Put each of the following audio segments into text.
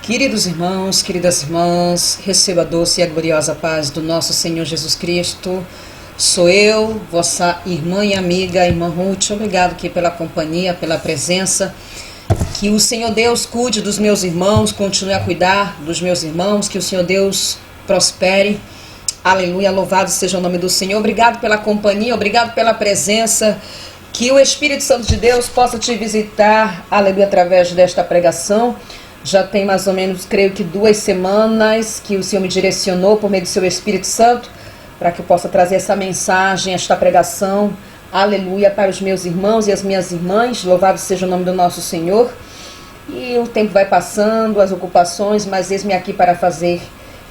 Queridos irmãos, queridas irmãs, receba a doce e a gloriosa paz do nosso Senhor Jesus Cristo. Sou eu, vossa irmã e amiga, irmã Ruth. Obrigado aqui pela companhia, pela presença. Que o Senhor Deus cuide dos meus irmãos, continue a cuidar dos meus irmãos, que o Senhor Deus prospere. Aleluia, louvado seja o nome do Senhor. Obrigado pela companhia, obrigado pela presença. Que o Espírito Santo de Deus possa te visitar, aleluia, através desta pregação. Já tem mais ou menos, creio que 2 semanas que o Senhor me direcionou por meio do seu Espírito Santo para que eu possa trazer essa mensagem, esta pregação, aleluia, para os meus irmãos e as minhas irmãs. Louvado seja o nome do nosso Senhor. E o tempo vai passando, as ocupações, mas eis-me aqui para fazer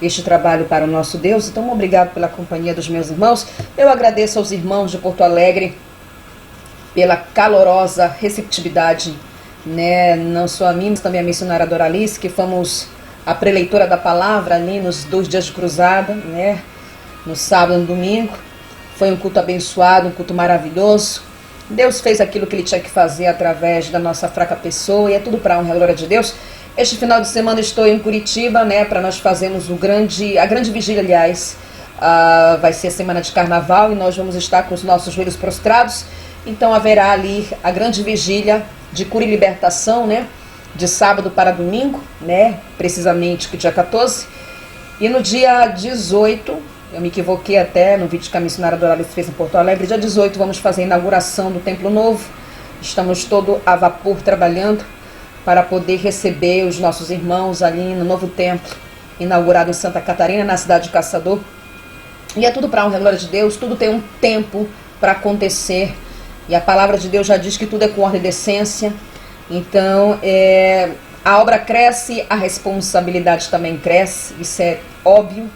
este trabalho para o nosso Deus. Então, obrigado pela companhia dos meus irmãos. Eu agradeço aos irmãos de Porto Alegre pela calorosa receptividade, né? Não só a mim, mas também a missionária Doralice, que fomos a preleitora da palavra ali nos 2 dias de cruzada, né? No sábado e no domingo. Foi um culto abençoado, um culto maravilhoso. Deus fez aquilo que Ele tinha que fazer através da nossa fraca pessoa, e é tudo para a honra e glória de Deus. Este final de semana estou em Curitiba, né? Para nós fazermos a grande vigília, aliás. Vai ser a semana de carnaval e nós vamos estar com os nossos joelhos prostrados. Então haverá ali a grande vigília de cura e libertação, né? De sábado para domingo, né? Precisamente que dia 14. E no dia 18, eu me equivoquei até no vídeo que a missionária Doralice fez em Porto Alegre, dia 18 vamos fazer a inauguração do Templo Novo. Estamos todo a vapor trabalhando para poder receber os nossos irmãos ali no novo templo, inaugurado em Santa Catarina, na cidade de Caçador. E é tudo para a honra e glória de Deus, tudo tem um tempo para acontecer. E a palavra de Deus já diz que tudo é com ordem e decência. Então, a obra cresce, a responsabilidade também cresce, isso é óbvio,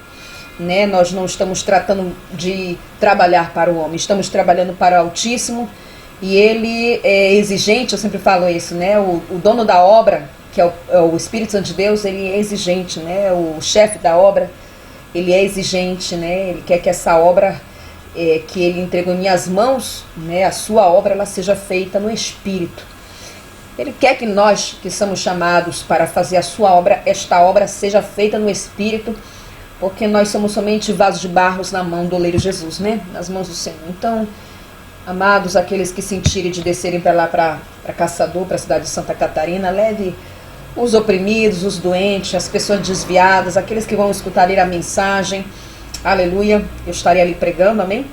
né? Nós não estamos tratando de trabalhar para o homem, estamos trabalhando para o Altíssimo. E Ele é exigente, eu sempre falo isso, né? O dono da obra, que é o Espírito Santo de Deus, Ele é exigente, né? O chefe da obra, Ele é exigente, né? Ele quer que essa obra que Ele entregou em minhas mãos, né, a sua obra, ela seja feita no Espírito. Ele quer que nós, que somos chamados para fazer a sua obra, esta obra seja feita no Espírito, porque nós somos somente vasos de barros na mão do oleiro Jesus, né, nas mãos do Senhor. Então, amados, aqueles que sentirem de descerem para lá, para Caçador, para a cidade de Santa Catarina, leve os oprimidos, os doentes, as pessoas desviadas, aqueles que vão escutar ali a mensagem. Aleluia, eu estarei ali pregando, amém?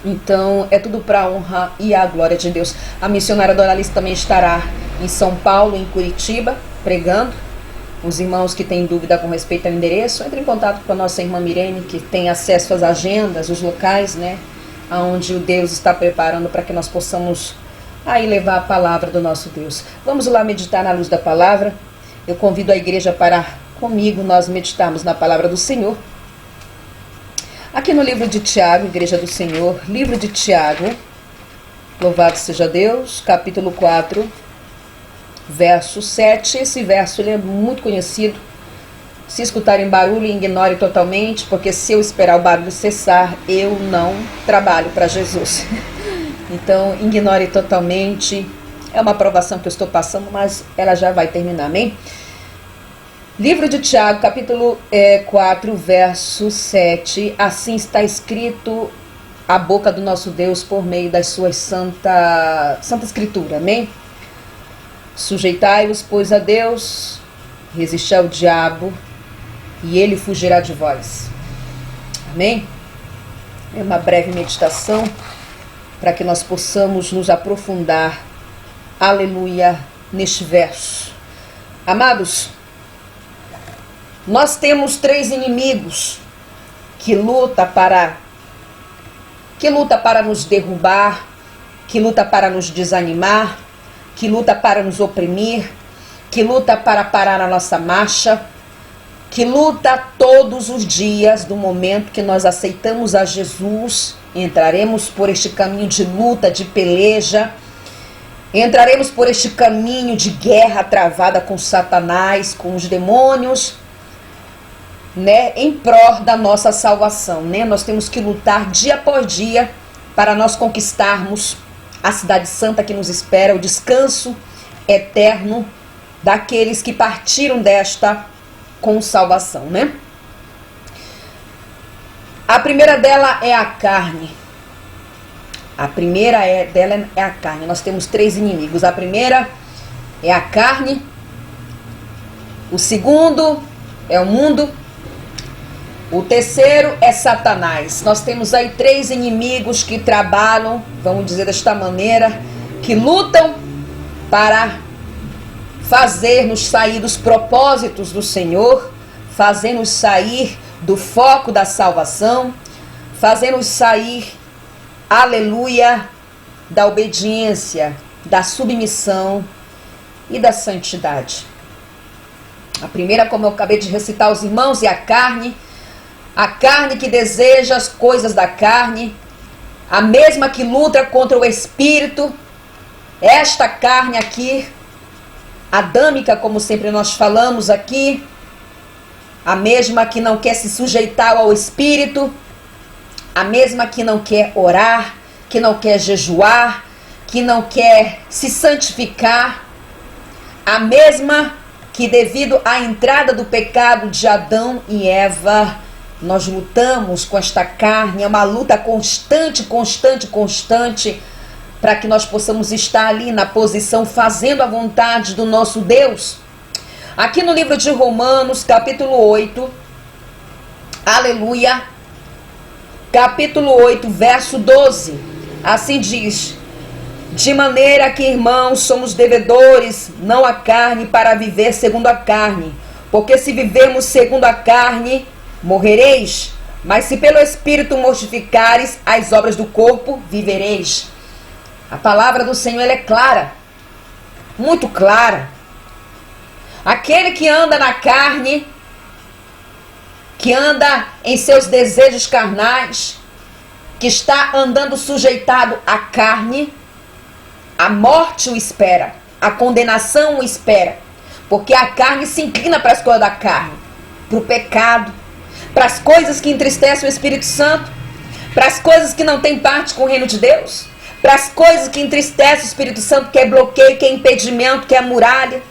Então, é tudo para a honra e a glória de Deus. A missionária Doralice também estará em São Paulo, em Curitiba, pregando. Os irmãos que têm dúvida com respeito ao endereço, entre em contato com a nossa irmã Mirene, que tem acesso às agendas, os locais, né? Onde o Deus está preparando para que nós possamos aí levar a palavra do nosso Deus. Vamos lá meditar na luz da palavra. Eu convido a igreja para comigo nós meditarmos na palavra do Senhor. Aqui no livro de Tiago, Igreja do Senhor, livro de Tiago, louvado seja Deus, capítulo 4, verso 7. Esse verso ele é muito conhecido. Se escutarem barulho, ignore totalmente, porque se eu esperar o barulho cessar, eu não trabalho para Jesus. Então, ignore totalmente. É uma provação que eu estou passando, mas ela já vai terminar, amém? Livro de Tiago, capítulo 4, verso 7. Assim está escrito a boca do nosso Deus por meio das suas Santa Escritura, amém? Sujeitai-vos, pois, a Deus, resisti ao diabo, e ele fugirá de vós. Amém? É uma breve meditação para que nós possamos nos aprofundar, aleluia, neste verso. Amados, nós temos 3 inimigos que luta para nos derrubar, que luta para nos desanimar, que luta para nos oprimir, que luta para parar a nossa marcha, que luta todos os dias do momento que nós aceitamos a Jesus. Entraremos por este caminho de luta, de peleja, entraremos por este caminho de guerra travada com Satanás, com os demônios, né, em prol da nossa salvação, né? Nós temos que lutar dia após dia para nós conquistarmos a cidade santa que nos espera, o descanso eterno daqueles que partiram desta com salvação, né? A primeira dela é a carne. A primeira dela é a carne. Nós temos 3 inimigos. A primeira é a carne. O segundo é o mundo. O terceiro é Satanás. Nós temos aí 3 inimigos que trabalham, vamos dizer desta maneira, que lutam para fazer-nos sair dos propósitos do Senhor, fazer-nos sair do foco da salvação, fazer-nos sair, aleluia, da obediência, da submissão e da santidade. A primeira, como eu acabei de recitar aos irmãos, é a carne que deseja as coisas da carne, a mesma que luta contra o espírito, esta carne aqui, adâmica, como sempre nós falamos aqui, a mesma que não quer se sujeitar ao espírito, a mesma que não quer orar, que não quer jejuar, que não quer se santificar, a mesma que devido à entrada do pecado de Adão e Eva, nós lutamos com esta carne, é uma luta constante, para que nós possamos estar ali na posição fazendo a vontade do nosso Deus. Aqui no livro de Romanos, capítulo 8, aleluia, capítulo 8, verso 12, assim diz: de maneira que, irmãos, somos devedores, não a carne, para viver segundo a carne. Porque se vivermos segundo a carne, morrereis. Mas se pelo Espírito mortificares as obras do corpo, vivereis. A palavra do Senhor, ela é clara, muito clara. Aquele que anda na carne, que anda em seus desejos carnais, que está andando sujeitado à carne, a morte o espera, a condenação o espera, porque a carne se inclina para as coisas da carne, para o pecado, para as coisas que entristecem o Espírito Santo, para as coisas que não têm parte com o reino de Deus, para as coisas que entristecem o Espírito Santo, que é bloqueio, que é impedimento, que é muralha,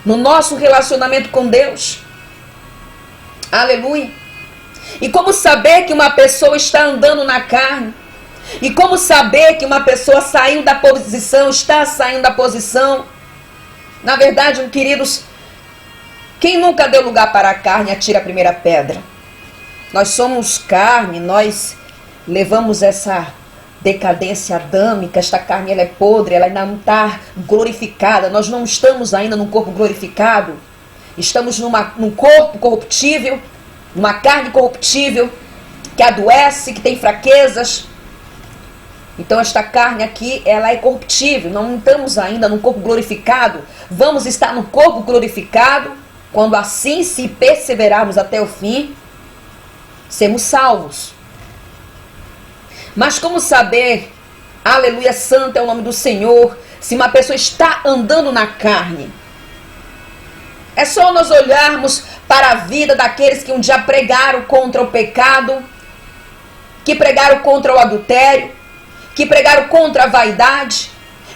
no nosso relacionamento com Deus. Aleluia. E como saber que uma pessoa está andando na carne? E como saber que uma pessoa saiu da posição, está saindo da posição? Na verdade, queridos, quem nunca deu lugar para a carne, atira a primeira pedra. Nós somos carne, nós levamos essa decadência adâmica, esta carne ela é podre, ela ainda não está glorificada, nós não estamos ainda num corpo glorificado, estamos num corpo corruptível, numa carne corruptível, que adoece, que tem fraquezas. Então esta carne aqui, ela é corruptível, não estamos ainda num corpo glorificado, vamos estar no corpo glorificado, quando assim, se perseverarmos até o fim, sermos salvos. Mas como saber, aleluia, santo é o nome do Senhor, se uma pessoa está andando na carne? É só nós olharmos para a vida daqueles que um dia pregaram contra o pecado, que pregaram contra o adultério, que pregaram contra a vaidade,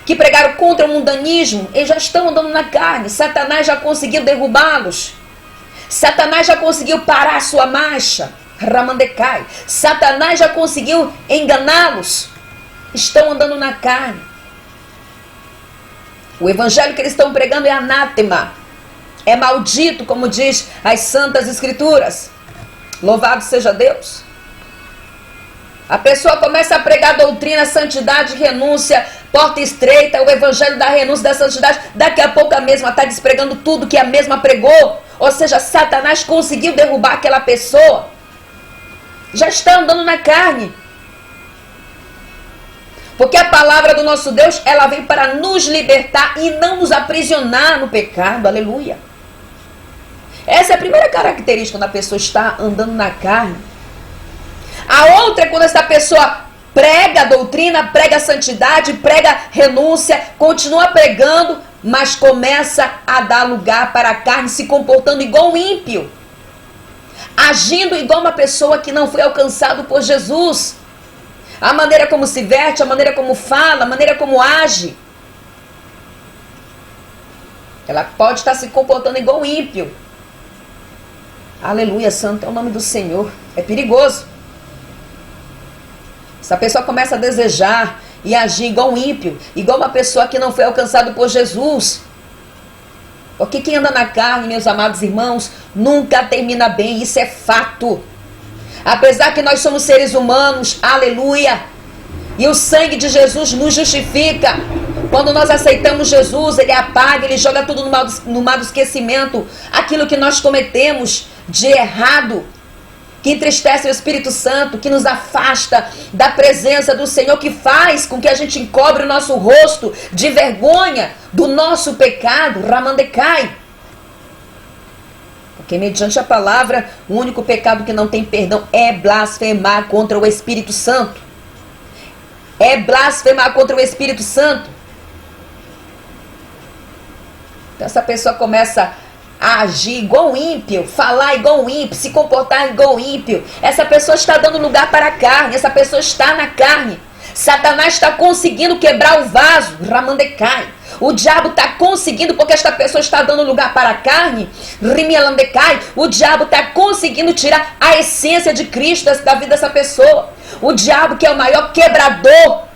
que pregaram contra o mundanismo. Eles já estão andando na carne. Satanás já conseguiu derrubá-los. Satanás já conseguiu parar a sua marcha. Ramandecai. Satanás já conseguiu enganá-los. Estão andando na carne. O evangelho que eles estão pregando é anátema. É maldito, como diz as santas escrituras. Louvado seja Deus. A pessoa começa a pregar doutrina, santidade, renúncia, porta estreita, o evangelho da renúncia, da santidade. Daqui a pouco a mesma está despregando tudo que a mesma pregou. Ou seja, Satanás conseguiu derrubar aquela pessoa. Já está andando na carne. Porque a palavra do nosso Deus, ela vem para nos libertar e não nos aprisionar no pecado. Aleluia. Essa é a primeira característica quando a pessoa está andando na carne. A outra é quando essa pessoa prega a doutrina, prega a santidade, prega renúncia, continua pregando, mas começa a dar lugar para a carne, se comportando igual um ímpio, agindo igual uma pessoa que não foi alcançado por Jesus. A maneira como se veste, a maneira como fala, a maneira como age. Ela pode estar se comportando igual um ímpio. Aleluia, santo é o nome do Senhor. É perigoso. Essa pessoa começa a desejar e agir igual um ímpio, igual uma pessoa que não foi alcançada por Jesus. Porque quem anda na carne, meus amados irmãos, nunca termina bem, isso é fato. Apesar que nós somos seres humanos, aleluia, e o sangue de Jesus nos justifica. Quando nós aceitamos Jesus, Ele apaga, Ele joga tudo no mar do esquecimento, aquilo que nós cometemos de errado, que entristece o Espírito Santo, que nos afasta da presença do Senhor, que faz com que a gente encobre o nosso rosto de vergonha do nosso pecado, Ramandecai. Porque mediante a palavra, o único pecado que não tem perdão é blasfemar contra o Espírito Santo. É blasfemar contra o Espírito Santo. Então essa pessoa começa a agir igual um ímpio, falar igual um ímpio, se comportar igual um ímpio. Essa pessoa está dando lugar para a carne, essa pessoa está na carne. Satanás está conseguindo quebrar o vaso, Ramandecai. O diabo está conseguindo, porque esta pessoa está dando lugar para a carne, Rimialandecai. O diabo está conseguindo tirar a essência de Cristo da vida dessa pessoa. O diabo, que é o maior quebrador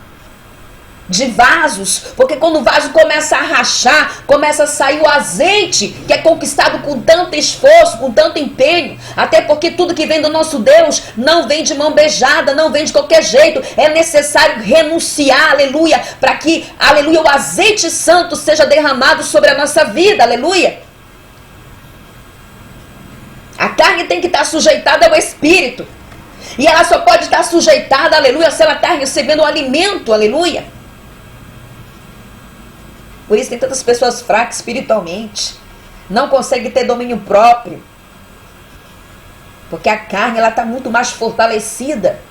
de vasos, porque quando o vaso começa a rachar, começa a sair o azeite que é conquistado com tanto esforço, com tanto empenho, até porque tudo que vem do nosso Deus não vem de mão beijada, não vem de qualquer jeito, é necessário renunciar, aleluia, para que, aleluia, o azeite santo seja derramado sobre a nossa vida, aleluia. A carne tem que estar sujeitada ao Espírito, e ela só pode estar sujeitada, aleluia, se ela está recebendo o alimento, aleluia. Por isso tem tantas pessoas fracas espiritualmente, não conseguem ter domínio próprio, porque a carne ela está muito mais fortalecida.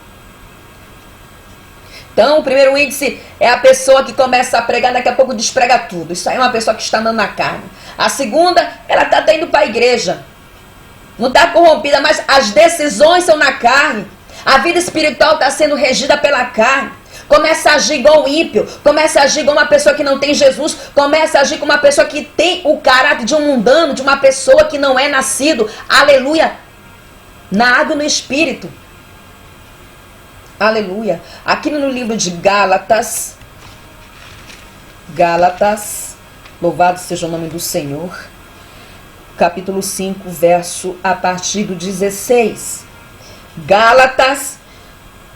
Então o primeiro índice é a pessoa que começa a pregar, daqui a pouco desprega tudo. Isso aí é uma pessoa que está andando na carne. A segunda, ela está indo para a igreja, não está corrompida, mas as decisões são na carne. A vida espiritual está sendo regida pela carne. Começa a agir igual um ímpio, começa a agir igual uma pessoa que não tem Jesus, começa a agir como uma pessoa que tem o caráter de um mundano, de uma pessoa que não é nascido, aleluia, na água e no Espírito. Aleluia. Aqui no livro de Gálatas, louvado seja o nome do Senhor, capítulo 5, verso a partir do 16. Gálatas,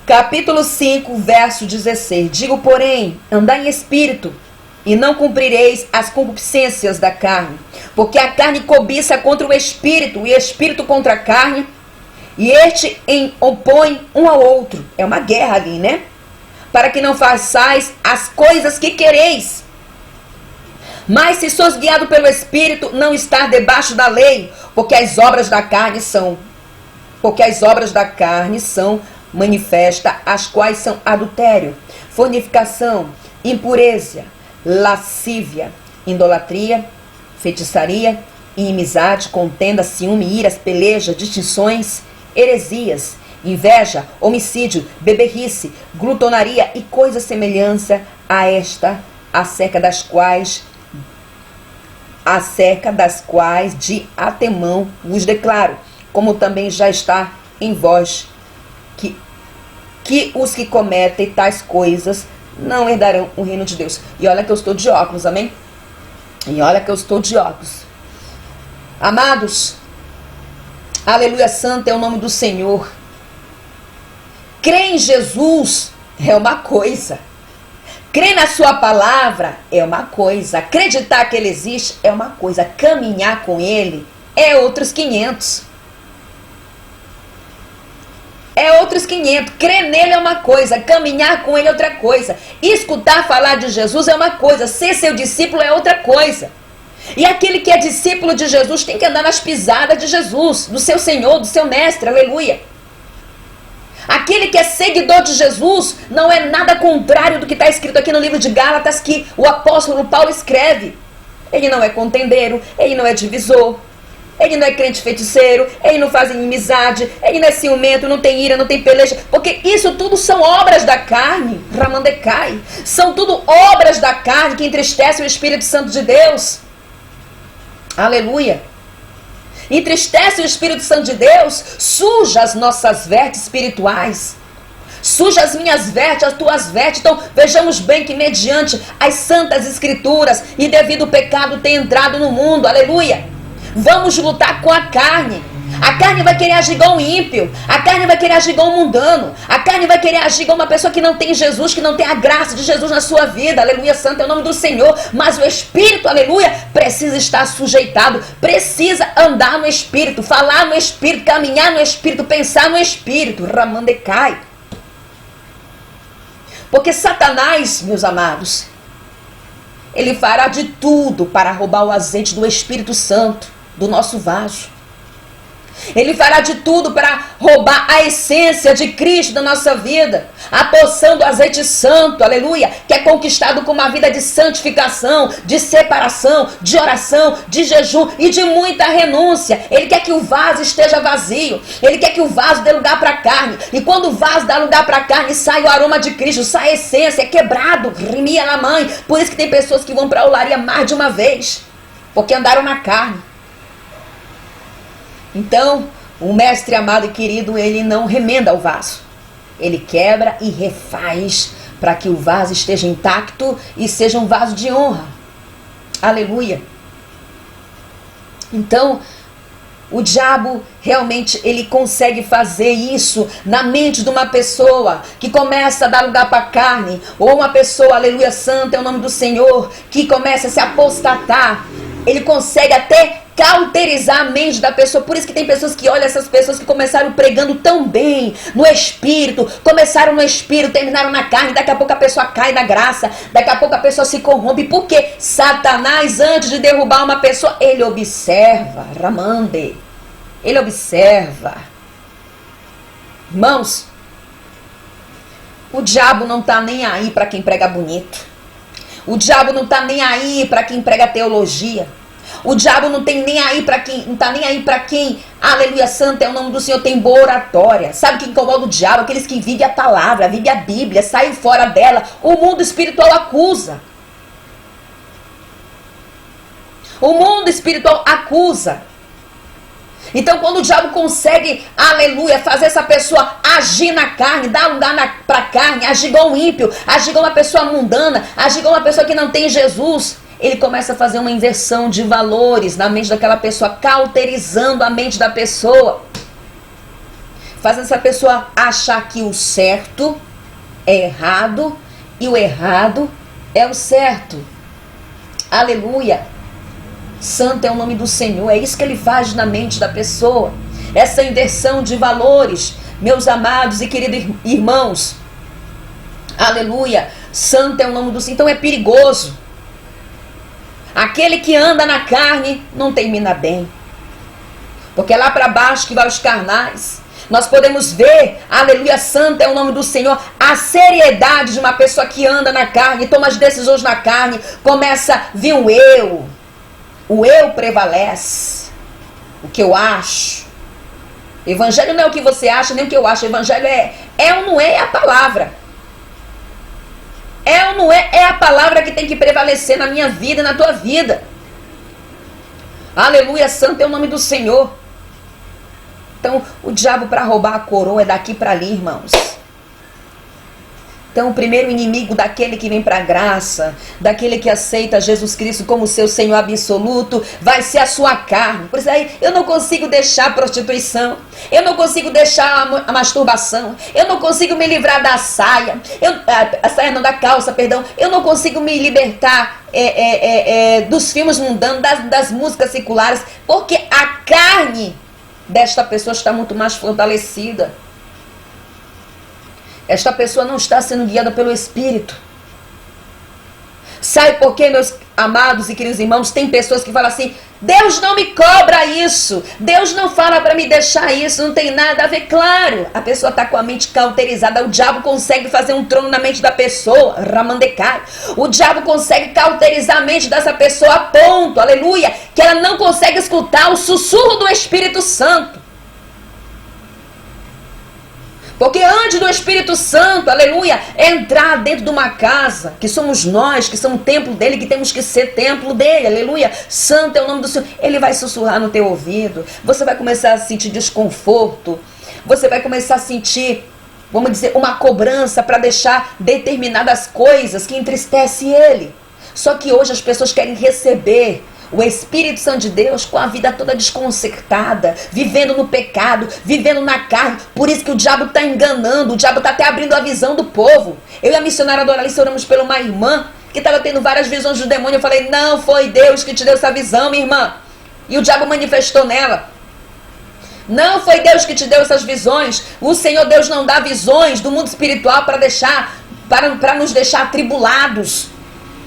capítulo 5, verso 16. Digo, porém, andai em espírito, e não cumprireis as concupiscências da carne, porque a carne cobiça contra o espírito, e o espírito contra a carne, e este opõe um ao outro. É uma guerra ali, né? Para que não façais as coisas que quereis. Mas se sois guiado pelo Espírito, não estar debaixo da lei, porque as obras da carne são manifesta, as quais são adultério, fornicação, impureza, lascívia, idolatria, feitiçaria, inimizade, contenda, ciúme, iras, peleja, distinções, heresias, inveja, homicídio, beberrice, glutonaria e coisa semelhança a esta, acerca das quais de antemão vos declaro, como também já está em vós, que os que cometem tais coisas não herdarão o reino de Deus. E olha que eu estou de óculos, amém? E olha que eu estou de óculos. Amados, aleluia, santo é o nome do Senhor. Crer em Jesus é uma coisa. Crer na sua palavra é uma coisa. Acreditar que ele existe é uma coisa. Caminhar com ele é outros 500. É outros 500. Crer nele é uma coisa. Caminhar com ele é outra coisa. Escutar falar de Jesus é uma coisa. Ser seu discípulo é outra coisa. E aquele que é discípulo de Jesus tem que andar nas pisadas de Jesus, do seu Senhor, do seu Mestre, aleluia. Aquele que é seguidor de Jesus não é nada contrário do que está escrito aqui no livro de Gálatas, que o apóstolo Paulo escreve. Ele não é contendeiro, ele não é divisor, ele não é crente feiticeiro, ele não faz inimizade, ele não é ciumento, não tem ira, não tem peleja, porque isso tudo são obras da carne, Ramandecai. São tudo obras da carne que entristecem o Espírito Santo de Deus. Aleluia. Entristece o Espírito Santo de Deus, suja as nossas vestes espirituais. Suja as minhas vestes, as tuas vestes. Então vejamos bem que mediante as santas escrituras e devido ao pecado ter entrado no mundo, aleluia, vamos lutar com a carne. A carne vai querer agir igual um ímpio. A carne vai querer agir igual um mundano. A carne vai querer agir igual uma pessoa que não tem Jesus, que não tem a graça de Jesus na sua vida. Aleluia, santo é o nome do Senhor. Mas o Espírito, aleluia, precisa estar sujeitado. Precisa andar no Espírito, falar no Espírito, caminhar no Espírito, pensar no Espírito. Ramandecai. Porque Satanás, meus amados, ele fará de tudo para roubar o azeite do Espírito Santo do nosso vaso. Ele fará de tudo para roubar a essência de Cristo da nossa vida. A porção do azeite santo, aleluia, que é conquistado com uma vida de santificação, de separação, de oração, de jejum e de muita renúncia. Ele quer que o vaso esteja vazio. Ele quer que o vaso dê lugar para a carne. E quando o vaso dá lugar para a carne, sai o aroma de Cristo, sai a essência, é quebrado, rimia na mãe. Por isso que tem pessoas que vão para a olaria mais de uma vez, porque andaram na carne. Então, o mestre amado e querido, ele não remenda o vaso. Ele quebra e refaz para que o vaso esteja intacto e seja um vaso de honra. Aleluia. Então, o diabo realmente ele consegue fazer isso na mente de uma pessoa que começa a dar lugar para a carne, ou uma pessoa, aleluia, santa é o nome do Senhor, que começa a se apostatar. Ele consegue até cauterizar a mente da pessoa. Por isso que tem pessoas que olham essas pessoas que começaram pregando tão bem no Espírito, começaram no Espírito, terminaram na carne, daqui a pouco a pessoa cai da graça, daqui a pouco a pessoa se corrompe, porque Satanás, antes de derrubar uma pessoa, ele observa, Ramande, ele observa. Irmãos, o diabo não está nem aí para quem prega bonito. O diabo não está nem aí para quem prega teologia. O diabo não tem nem aí para quem, não tá nem aí para quem, aleluia, santo é o nome do Senhor, tem boa oratória. Sabe o que incomoda o diabo? Aqueles que vivem a palavra, vivem a Bíblia, saem fora dela. O mundo espiritual acusa. O mundo espiritual acusa. Então quando o diabo consegue, aleluia, fazer essa pessoa agir na carne, dar lugar para a carne, agir igual um ímpio, agir igual uma pessoa mundana, agir igual uma pessoa que não tem Jesus, ele começa a fazer uma inversão de valores na mente daquela pessoa, cauterizando a mente da pessoa, fazendo essa pessoa achar que o certo é errado e o errado é o certo. Aleluia. Santo é o nome do Senhor. É isso que ele faz na mente da pessoa. Essa inversão de valores, meus amados e queridos irmãos. Aleluia. Santo é o nome do Senhor. Então é perigoso. Aquele que anda na carne não termina bem. Porque é lá para baixo que vai os carnais. Nós podemos ver, aleluia, santo é o nome do Senhor, a seriedade de uma pessoa que anda na carne, toma as decisões na carne, começa a vir o eu. O eu prevalece. O que eu acho. Evangelho não é o que você acha, nem o que eu acho. Evangelho é ou não é, é a palavra. É ou não é, é a palavra que tem que prevalecer na minha vida e na tua vida. Aleluia, santo é o nome do Senhor. Então, o diabo para roubar a coroa é daqui para ali, irmãos. Então, o primeiro inimigo daquele que vem para a graça, daquele que aceita Jesus Cristo como seu Senhor absoluto, vai ser a sua carne. Por isso aí, eu não consigo deixar a prostituição, eu não consigo deixar a masturbação, eu não consigo me livrar da saia, a saia não, da calça, perdão, eu não consigo me libertar dos filmes mundanos, das músicas seculares, porque a carne desta pessoa está muito mais fortalecida. Esta pessoa não está sendo guiada pelo Espírito. Sabe por quê, meus amados e queridos irmãos? Tem pessoas que falam assim, Deus não me cobra isso, Deus não fala para me deixar isso, não tem nada a ver. Claro, a pessoa está com a mente cauterizada, o diabo consegue fazer um trono na mente da pessoa, Ramandecai. O diabo consegue cauterizar a mente dessa pessoa a ponto, aleluia, que ela não consegue escutar o sussurro do Espírito Santo. Porque antes do Espírito Santo, aleluia, entrar dentro de uma casa, que somos nós, que somos templo dele, que temos que ser templo dele, aleluia, santo é o nome do Senhor, ele vai sussurrar no teu ouvido, você vai começar a sentir desconforto, você vai começar a sentir, vamos dizer, uma cobrança para deixar determinadas coisas que entristecem ele. Só que hoje as pessoas querem receber o Espírito Santo de Deus com a vida toda desconcertada, vivendo no pecado, vivendo na carne. Por isso que o diabo está enganando, o diabo está até abrindo a visão do povo. Eu e a missionária Doralice oramos por uma irmã que estava tendo várias visões do demônio. Eu falei, não foi Deus que te deu essa visão, minha irmã. E o diabo manifestou nela. Não foi Deus que te deu essas visões. O Senhor Deus não dá visões do mundo espiritual para nos deixar atribulados.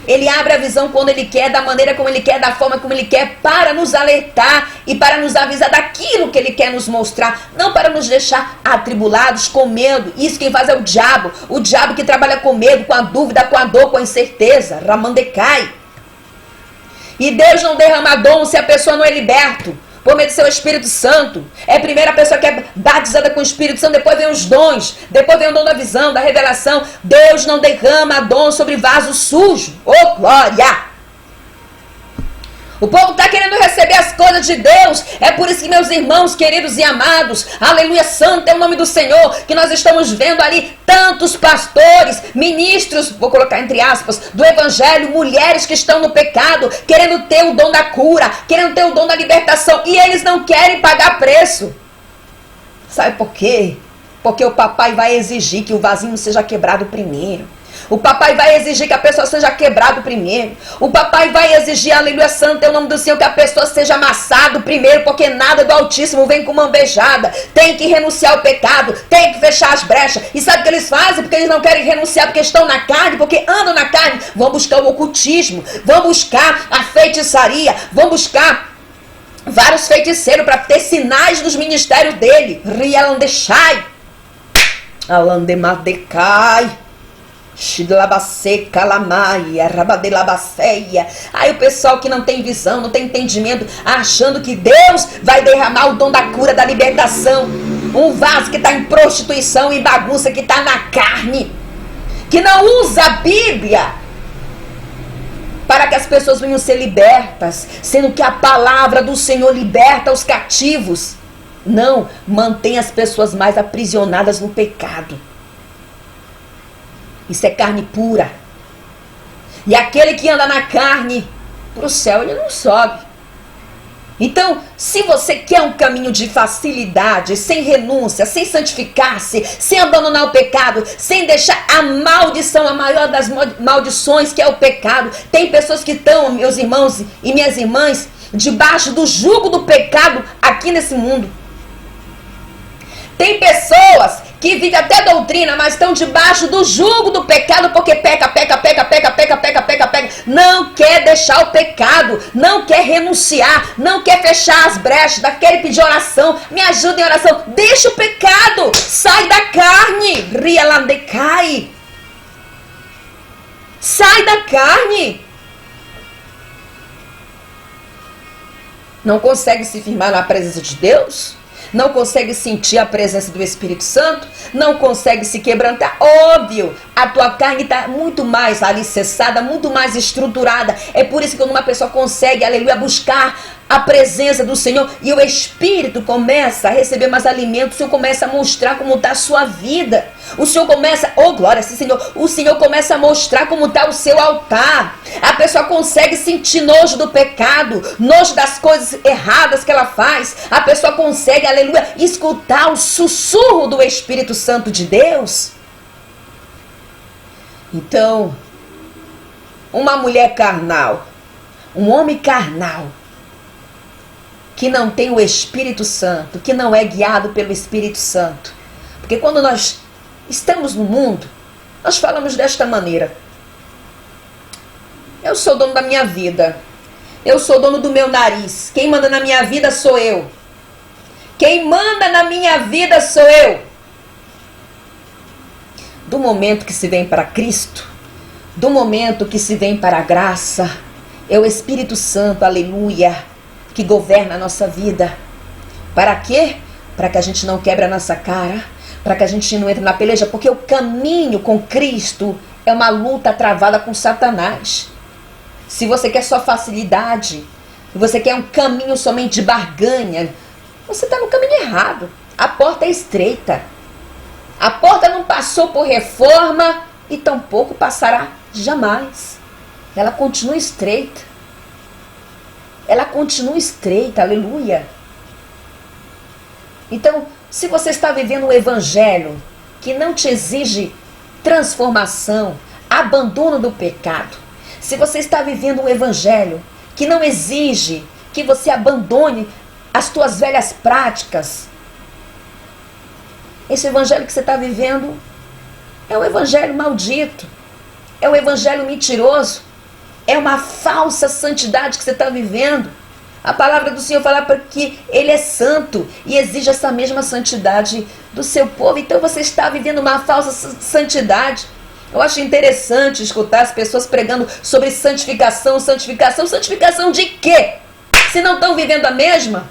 Ele abre a visão quando Ele quer, da maneira como Ele quer, da forma como Ele quer, para nos alertar e para nos avisar daquilo que Ele quer nos mostrar, não para nos deixar atribulados, com medo. Isso quem faz é o diabo que trabalha com medo, com a dúvida, com a dor, com a incerteza, Ramandecai. E Deus não derrama dom se a pessoa não é liberto, por meio do seu Espírito Santo. É primeiro a pessoa que é batizada com o Espírito Santo, depois vem os dons, depois vem o dom da visão, da revelação. Deus não derrama dom sobre vaso sujo. Oh, glória! O povo está querendo receber as coisas de Deus. É por isso que, meus irmãos queridos e amados, aleluia, santo é o nome do Senhor, que nós estamos vendo ali tantos pastores, ministros, vou colocar entre aspas, do evangelho, mulheres que estão no pecado, querendo ter o dom da cura, querendo ter o dom da libertação, e eles não querem pagar preço. Sabe por quê? Porque o papai vai exigir que o vasinho seja quebrado primeiro. O papai vai exigir que a pessoa seja quebrada primeiro. O papai vai exigir, aleluia, santo é o nome do Senhor, que a pessoa seja amassado primeiro, porque nada do Altíssimo vem com mão beijada. Tem que renunciar ao pecado, tem que fechar as brechas. E sabe o que eles fazem? Porque eles não querem renunciar, porque estão na carne, porque andam na carne. Vão buscar o ocultismo, vão buscar a feitiçaria, vão buscar vários feiticeiros para ter sinais dos ministérios dele. Rialandechai, Alandemardecai. Aí o pessoal que não tem visão, não tem entendimento, achando que Deus vai derramar o dom da cura, da libertação. Um vaso que está em prostituição e bagunça, que está na carne, que não usa a Bíblia para que as pessoas venham ser libertas, sendo que a palavra do Senhor liberta os cativos. Não, mantém as pessoas mais aprisionadas no pecado. Isso é carne pura. E aquele que anda na carne, para o céu ele não sobe. Então, se você quer um caminho de facilidade, sem renúncia, sem santificar-se, sem abandonar o pecado, sem deixar a maldição, a maior das maldições, que é o pecado. Tem pessoas que estão, meus irmãos e minhas irmãs, debaixo do jugo do pecado aqui nesse mundo. Tem pessoas que vivem até doutrina, mas estão debaixo do jugo do pecado, porque peca. Não quer deixar o pecado, não quer renunciar, não quer fechar as brechas, quer pedir oração, me ajuda em oração. Deixa o pecado, sai da carne, rialandecai. Sai da carne. Não consegue se firmar na presença de Deus? Não consegue sentir a presença do Espírito Santo? Não consegue se quebrantar? Óbvio, a tua carne está muito mais alicerçada, muito mais estruturada. É por isso que quando uma pessoa consegue, aleluia, buscar a presença do Senhor e o Espírito começa a receber mais alimento, o Senhor começa a mostrar como está a sua vida. O Senhor começa, oh glória, sim, Senhor, o Senhor começa a mostrar como está o seu altar. A pessoa consegue sentir nojo do pecado, nojo das coisas erradas que ela faz. A pessoa consegue, aleluia, escutar o sussurro do Espírito Santo de Deus. Então, uma mulher carnal, um homem carnal, que não tem o Espírito Santo, que não é guiado pelo Espírito Santo. Porque quando nós estamos no mundo, nós falamos desta maneira: eu sou dono da minha vida, eu sou dono do meu nariz, quem manda na minha vida sou eu, quem manda na minha vida sou eu. Do momento que se vem para Cristo, do momento que se vem para a graça, é o Espírito Santo, aleluia, que governa a nossa vida. Para quê? Para que a gente não quebre a nossa cara, para que a gente não entre na peleja, porque o caminho com Cristo é uma luta travada com Satanás. Se você quer só facilidade, você quer um caminho somente de barganha, você está no caminho errado. A porta é estreita. A porta não passou por reforma e tampouco passará jamais. Ela continua estreita. Ela continua estreita, aleluia. Então, se você está vivendo um evangelho que não te exige transformação, abandono do pecado, se você está vivendo um evangelho que não exige que você abandone as tuas velhas práticas, esse evangelho que você está vivendo é um evangelho maldito, é um evangelho mentiroso, é uma falsa santidade que você está vivendo. A palavra do Senhor fala que Ele é santo e exige essa mesma santidade do seu povo. Então você está vivendo uma falsa santidade. Eu acho interessante escutar as pessoas pregando sobre santificação, santificação. Santificação de quê? Se não estão vivendo a mesma?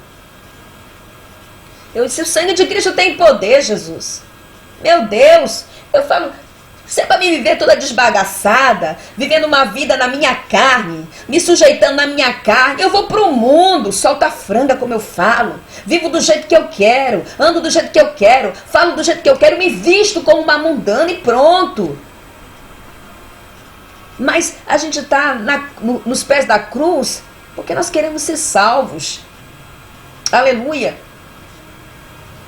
Eu disse, o sangue de Cristo tem poder, Jesus. Meu Deus, eu falo... Se é para me viver toda desbagaçada, vivendo uma vida na minha carne, me sujeitando na minha carne, eu vou para o mundo, solto a franga como eu falo, vivo do jeito que eu quero, ando do jeito que eu quero, falo do jeito que eu quero, me visto como uma mundana e pronto. Mas a gente está nos pés da cruz porque nós queremos ser salvos. Aleluia.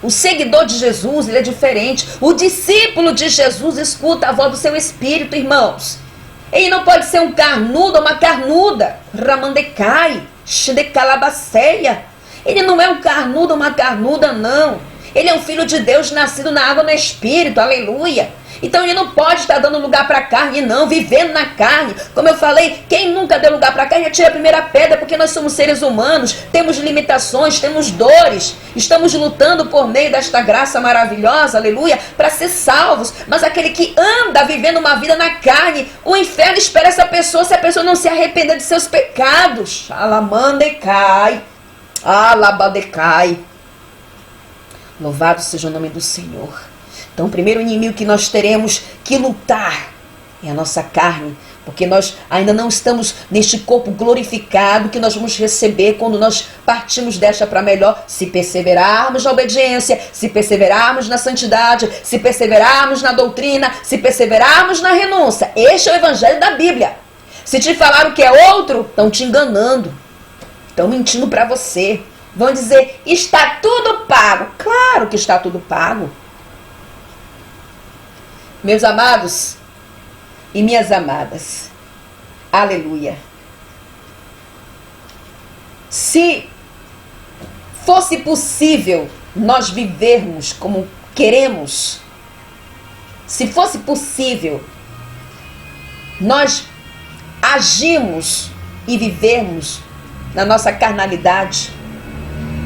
O seguidor de Jesus, ele é diferente. O discípulo de Jesus escuta a voz do seu espírito, irmãos. Ele não pode ser um carnudo ou uma carnuda. Ramandecai, xidecalabaceia. Ele não é um carnudo ou uma carnuda, não. Ele é um filho de Deus nascido na água e no espírito, aleluia. Então ele não pode estar dando lugar para a carne, não, vivendo na carne. Como eu falei, quem nunca deu lugar para a carne, atira a primeira pedra, porque nós somos seres humanos, temos limitações, temos dores, estamos lutando por meio desta graça maravilhosa, aleluia, para ser salvos. Mas aquele que anda vivendo uma vida na carne, o inferno espera essa pessoa, se a pessoa não se arrepender de seus pecados. Alamandecai, alabadecai. Louvado seja o nome do Senhor. Então, o primeiro inimigo que nós teremos que lutar é a nossa carne, porque nós ainda não estamos neste corpo glorificado que nós vamos receber quando nós partimos desta para melhor, se perseverarmos na obediência, se perseverarmos na santidade, se perseverarmos na doutrina, se perseverarmos na renúncia. Este é o evangelho da Bíblia. Se te falaram que é outro, estão te enganando, estão mentindo para você. Vão dizer, está tudo pago. Claro que está tudo pago. Meus amados e minhas amadas, aleluia. Se fosse possível nós vivermos como queremos, se fosse possível nós agirmos e vivermos na nossa carnalidade,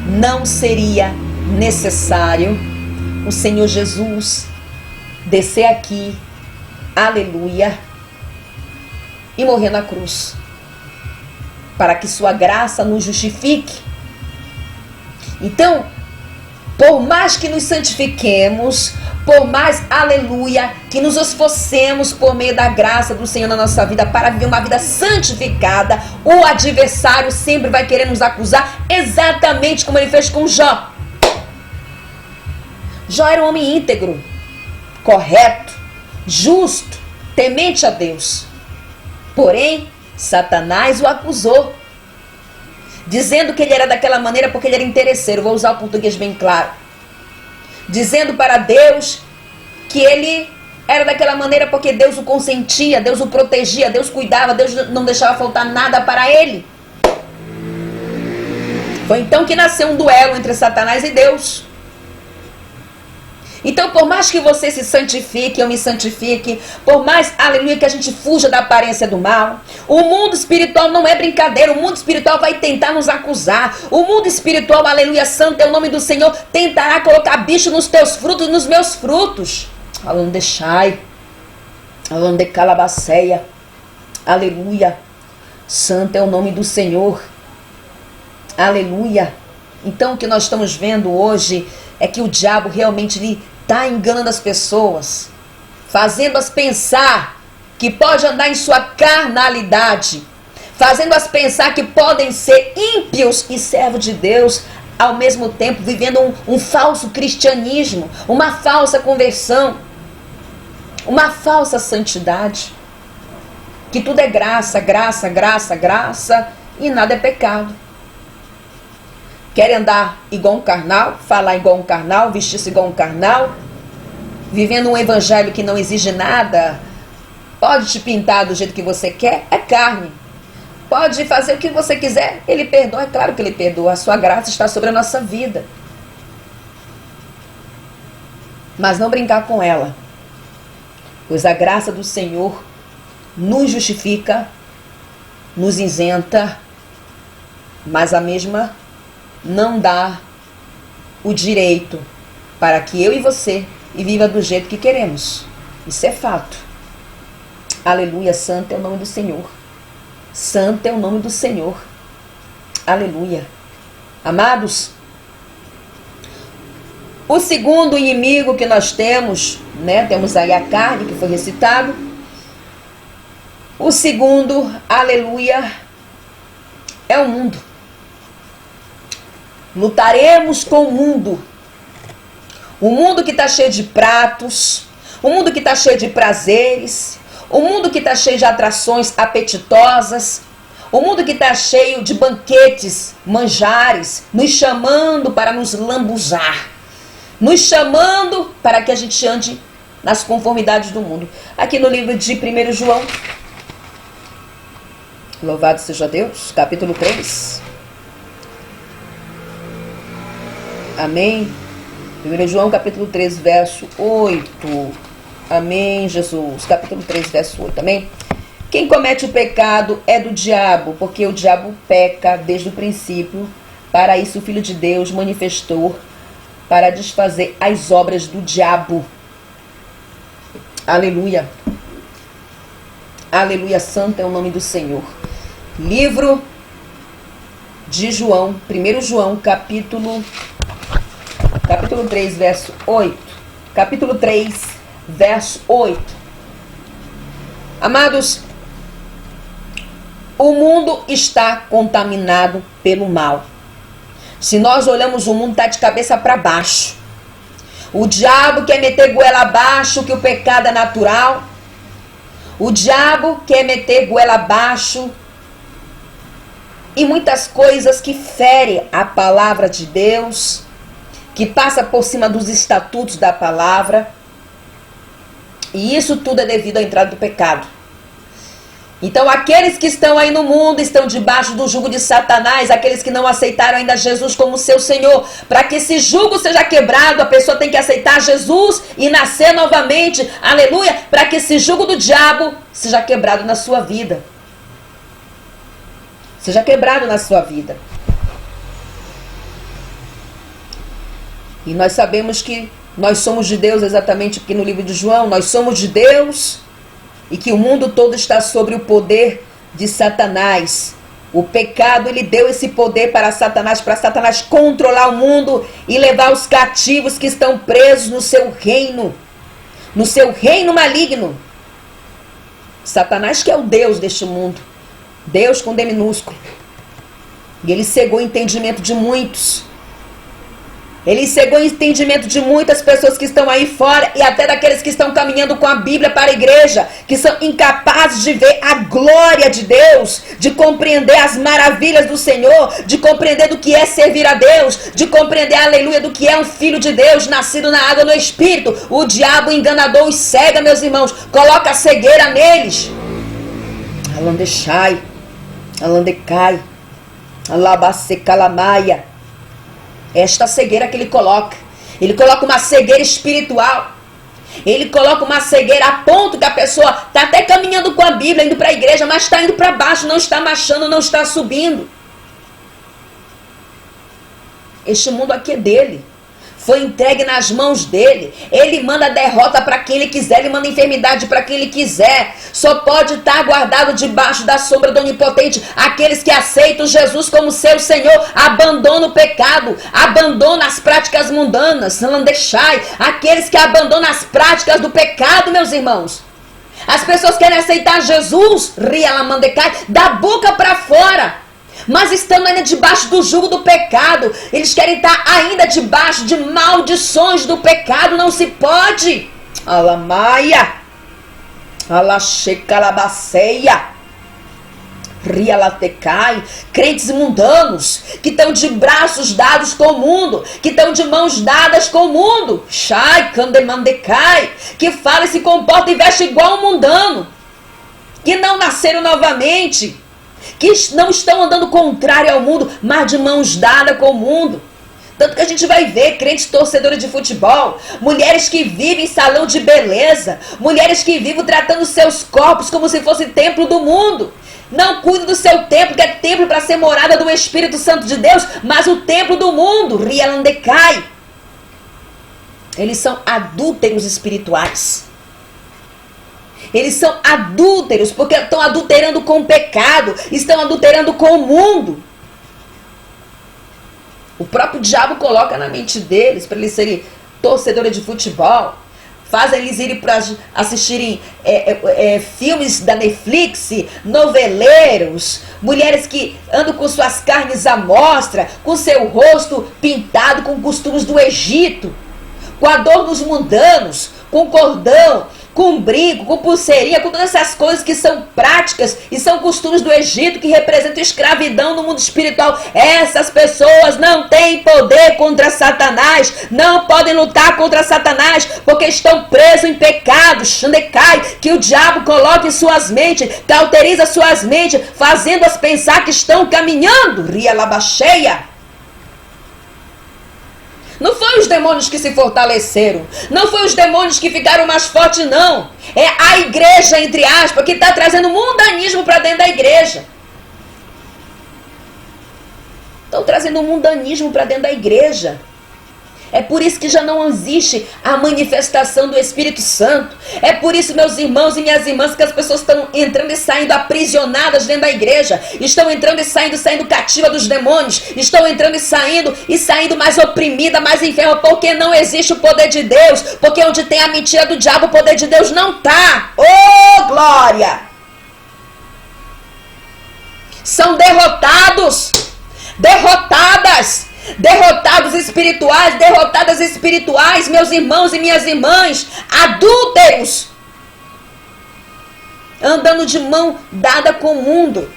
não seria necessário o Senhor Jesus descer aqui, aleluia, e morrer na cruz, para que sua graça nos justifique. Então, por mais que nos santifiquemos, por mais, aleluia, que nos esforcemos por meio da graça do Senhor na nossa vida para viver uma vida santificada, o adversário sempre vai querer nos acusar, exatamente como ele fez com Jó. Jó era um homem íntegro, correto, justo, temente a Deus. Porém, Satanás o acusou, dizendo que ele era daquela maneira porque ele era interesseiro. Vou usar o português bem claro. Dizendo para Deus que ele era daquela maneira porque Deus o consentia, Deus o protegia, Deus cuidava, Deus não deixava faltar nada para ele. Foi então que nasceu um duelo entre Satanás e Deus. Então, por mais que você se santifique, eu me santifique, por mais, aleluia, que a gente fuja da aparência do mal, o mundo espiritual não é brincadeira, o mundo espiritual vai tentar nos acusar, o mundo espiritual, aleluia, santo é o nome do Senhor, tentará colocar bicho nos teus frutos, nos meus frutos. Alandechai, alandecalabaceia, aleluia, santo é o nome do Senhor, aleluia. Então, o que nós estamos vendo hoje é que o diabo realmente está enganando as pessoas, fazendo-as pensar que pode andar em sua carnalidade, fazendo-as pensar que podem ser ímpios e servos de Deus, ao mesmo tempo vivendo um falso cristianismo, uma falsa conversão, uma falsa santidade, que tudo é graça, graça, graça, graça, e nada é pecado. Querem andar igual um carnal, falar igual um carnal, vestir-se igual um carnal, vivendo um evangelho que não exige nada. Pode te pintar do jeito que você quer, é carne. Pode fazer o que você quiser, ele perdoa, é claro que ele perdoa. A sua graça está sobre a nossa vida. Mas não brincar com ela, pois a graça do Senhor nos justifica, nos isenta, mas a mesma não dá o direito para que eu e você viva do jeito que queremos. Isso é fato. Aleluia, santo é o nome do Senhor. Santo é o nome do Senhor. Aleluia. Amados, o segundo inimigo que nós temos, temos aí a carne, que foi recitado. O segundo, aleluia, é o mundo. Lutaremos com o mundo. O mundo que está cheio de pratos, o mundo que está cheio de prazeres, o mundo que está cheio de atrações apetitosas, o mundo que está cheio de banquetes, manjares, nos chamando para nos lambuzar, nos chamando para que a gente ande nas conformidades do mundo. Aqui no livro de 1 João, louvado seja Deus, capítulo 3. Amém. 1 João, capítulo 3, verso 8. Amém, Jesus. Capítulo 3, verso 8. Amém. Quem comete o pecado é do diabo, porque o diabo peca desde o princípio. Para isso o Filho de Deus manifestou, para desfazer as obras do diabo. Aleluia. Aleluia, santo é o nome do Senhor. Livro de João, 1 João, capítulo 3, verso 8. Capítulo 3, verso 8. Amados, o mundo está contaminado pelo mal. Se nós olhamos, o mundo está de cabeça para baixo. O diabo quer meter goela abaixo que o pecado é natural. O diabo quer meter goela abaixo e muitas coisas que ferem a palavra de Deus, que passa por cima dos estatutos da palavra. E isso tudo é devido à entrada do pecado. Então aqueles que estão aí no mundo estão debaixo do jugo de Satanás, aqueles que não aceitaram ainda Jesus como seu Senhor. Para que esse jugo seja quebrado, a pessoa tem que aceitar Jesus e nascer novamente, aleluia, para que esse jugo do diabo seja quebrado na sua vida. Seja quebrado na sua vida. E nós sabemos que nós somos de Deus, exatamente aqui no livro de João, nós somos de Deus e que o mundo todo está sobre o poder de Satanás. O pecado, ele deu esse poder para Satanás controlar o mundo e levar os cativos que estão presos no seu reino maligno. Satanás que é o Deus deste mundo, Deus com D minúsculo. E ele cegou o entendimento de muitos. Ele cegou o entendimento de muitas pessoas que estão aí fora e até daqueles que estão caminhando com a Bíblia para a igreja, que são incapazes de ver a glória de Deus, de compreender as maravilhas do Senhor, de compreender do que é servir a Deus, de compreender, aleluia, do que é um filho de Deus, nascido na água e no Espírito. O diabo enganador os cega, meus irmãos, coloca a cegueira neles. Alandechai, alandecai, alabacecalamaia. Esta cegueira que ele coloca uma cegueira espiritual, ele coloca uma cegueira a ponto que a pessoa está até caminhando com a Bíblia, indo para a igreja, mas está indo para baixo, não está marchando, não está subindo. Este mundo aqui é dele, foi entregue nas mãos dele. Ele manda derrota para quem ele quiser, ele manda enfermidade para quem ele quiser. Só pode estar guardado debaixo da sombra do Onipotente aqueles que aceitam Jesus como seu Senhor, abandonam o pecado, abandonam as práticas mundanas, não deixai. Aqueles que abandonam as práticas do pecado, meus irmãos. As pessoas querem aceitar Jesus, Rialamandecai, da boca para fora, mas estando ainda debaixo do jugo do pecado. Eles querem estar ainda debaixo de maldições do pecado. Não se pode. Alamaia, Alaxecalabaceia, Rialatecai. Crentes mundanos que estão de braços dados com o mundo, que estão de mãos dadas com o mundo, Shai Candemandecai, que fala e se comporta e veste igual um mundano, que não nasceram novamente, que não estão andando contrário ao mundo, mas de mãos dadas com o mundo. Tanto que a gente vai ver crentes torcedores de futebol, mulheres que vivem em salão de beleza, mulheres que vivem tratando seus corpos como se fosse templo do mundo. Não cuidam do seu templo, que é templo para ser morada do Espírito Santo de Deus, mas o templo do mundo, Rialandecai. Eles são adúlteros espirituais. Eles são adúlteros porque estão adulterando com o pecado, estão adulterando com o mundo. O próprio diabo coloca na mente deles para eles serem torcedores de futebol, fazem eles irem para assistirem filmes da Netflix, noveleiros, mulheres que andam com suas carnes à mostra, com seu rosto pintado com costumes do Egito, com adornos mundanos, com cordão, com brinco, com pulseirinha, com todas essas coisas que são práticas e são costumes do Egito que representam escravidão no mundo espiritual. Essas pessoas não têm poder contra Satanás, não podem lutar contra Satanás, porque estão presos em pecado, Xandecai, que o diabo coloca em suas mentes, cauteriza suas mentes, fazendo-as pensar que estão caminhando, Rialabacheia. Não foi os demônios que se fortaleceram. Não foi os demônios que ficaram mais fortes, não. É a igreja, entre aspas, que está trazendo mundanismo para dentro da igreja. Estão trazendo mundanismo para dentro da igreja. É por isso que já não existe a manifestação do Espírito Santo. É por isso, meus irmãos e minhas irmãs, que as pessoas estão entrando e saindo aprisionadas dentro da igreja. Estão entrando e saindo cativa dos demônios. Estão entrando e saindo mais oprimida, mais enferma, porque não existe o poder de Deus. Porque onde tem a mentira do diabo, o poder de Deus não está. Oh, glória! São derrotados, derrotadas. Derrotados espirituais, derrotadas espirituais, meus irmãos e minhas irmãs, adúlteros, andando de mão dada com o mundo,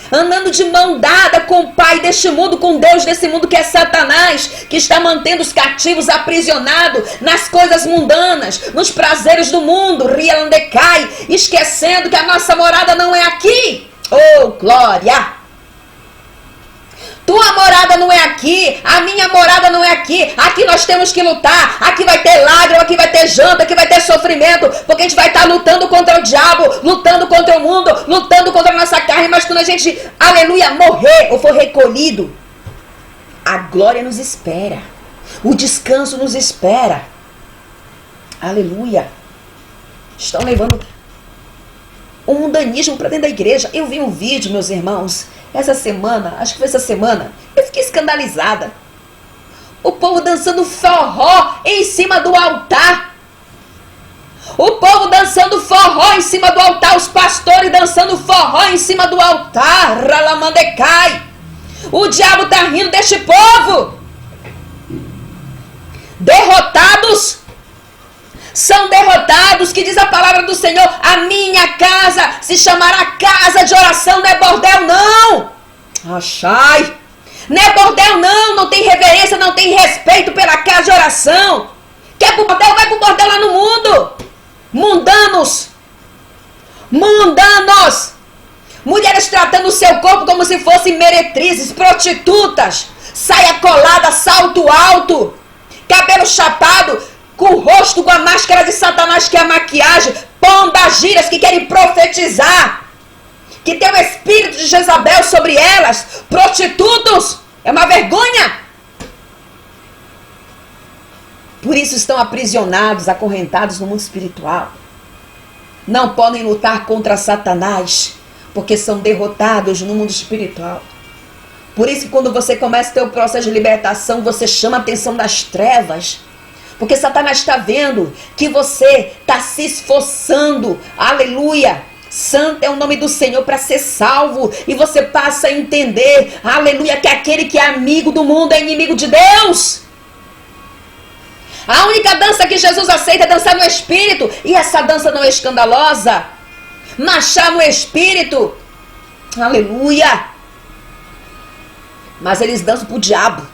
andando de mão dada com o pai deste mundo, com Deus desse mundo, que é Satanás, que está mantendo os cativos aprisionados nas coisas mundanas, nos prazeres do mundo, Rialandecai, esquecendo que a nossa morada não é aqui. Oh, glória! Tua morada não é aqui, a minha morada não é aqui. Aqui nós temos que lutar, aqui vai ter lágrima, aqui vai ter janta, aqui vai ter sofrimento, porque a gente vai estar lutando contra o diabo, lutando contra o mundo, lutando contra a nossa carne. Mas quando a gente, aleluia, morrer ou for recolhido, a glória nos espera, o descanso nos espera. Aleluia. Estão levando um mundanismo para dentro da igreja. Eu vi um vídeo, meus irmãos, essa semana, acho que foi essa semana, eu fiquei escandalizada. O povo dançando forró em cima do altar. O povo dançando forró em cima do altar. Os pastores dançando forró em cima do altar. Ralamandecai. O diabo está rindo deste povo. Derrotados. São derrotados, que diz a palavra do Senhor: a minha casa se chamará casa de oração, não é bordel não. Achai. Não é bordel não, não tem reverência, não tem respeito pela casa de oração. Quer pro bordel? Vai pro bordel lá no mundo. Mundanos. Mundanos. Mulheres tratando o seu corpo como se fossem meretrizes, prostitutas. Saia colada, salto alto, cabelo chapado, com o rosto com a máscara de Satanás, que é a maquiagem, pombagiras que querem profetizar, que tem o espírito de Jezabel sobre elas, prostitutos. É uma vergonha. Por isso estão aprisionados, acorrentados no mundo espiritual. Não podem lutar contra Satanás, porque são derrotados no mundo espiritual. Por isso que quando você começa a ter o processo de libertação, você chama a atenção das trevas. Porque Satanás está vendo que você está se esforçando. Aleluia! Santo é o nome do Senhor para ser salvo. E você passa a entender, aleluia, que aquele que é amigo do mundo é inimigo de Deus. A única dança que Jesus aceita é dançar no Espírito. E essa dança não é escandalosa. Marchar no Espírito. Aleluia. Mas eles dançam pro diabo.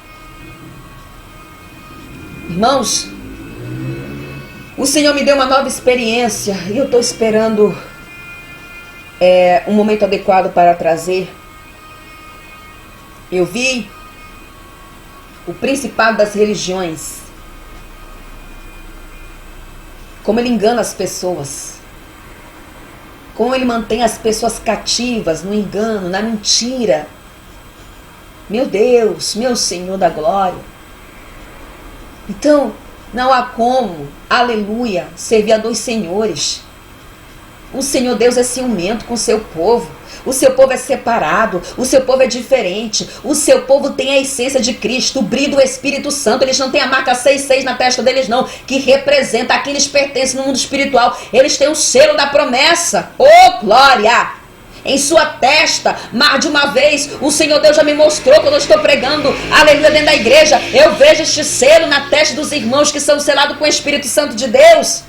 Irmãos, o Senhor me deu uma nova experiência. E eu estou esperando um momento adequado para trazer. Eu vi o principado das religiões, como ele engana as pessoas, como ele mantém as pessoas cativas no engano, na mentira. Meu Deus, meu Senhor da glória. Então, não há como, aleluia, servir a dois senhores. O Senhor Deus é ciumento com o seu povo. O seu povo é separado, o seu povo é diferente, o seu povo tem a essência de Cristo, o brilho do Espírito Santo. Eles não têm a marca 66 na testa deles não, que representa a quem eles pertencem no mundo espiritual. Eles têm o selo da promessa. Oh, glória! Em sua testa, mais de uma vez, o Senhor Deus já me mostrou quando eu estou pregando, aleluia, dentro da igreja. Eu vejo este selo na testa dos irmãos que são selados com o Espírito Santo de Deus.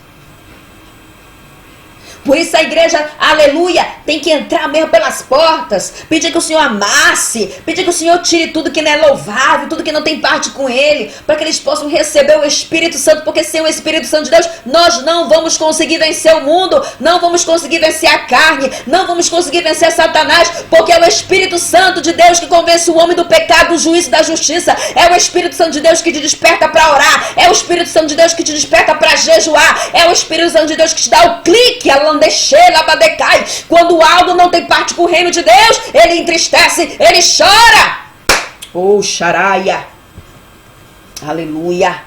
Por isso a igreja, aleluia, tem que entrar mesmo pelas portas, pedir que o Senhor amasse, pedir que o Senhor tire tudo que não é louvável, tudo que não tem parte com Ele, para que eles possam receber o Espírito Santo, porque sem o Espírito Santo de Deus, nós não vamos conseguir vencer o mundo, não vamos conseguir vencer a carne, não vamos conseguir vencer Satanás, porque é o Espírito Santo de Deus que convence o homem do pecado, do juízo e da justiça. É o Espírito Santo de Deus que te desperta para orar, é o Espírito Santo de Deus que te desperta para jejuar, é o Espírito Santo de Deus que te dá o clique, Labadecai. Quando algo não tem parte com o reino de Deus, ele entristece, ele chora. Oh, xaraia. Aleluia.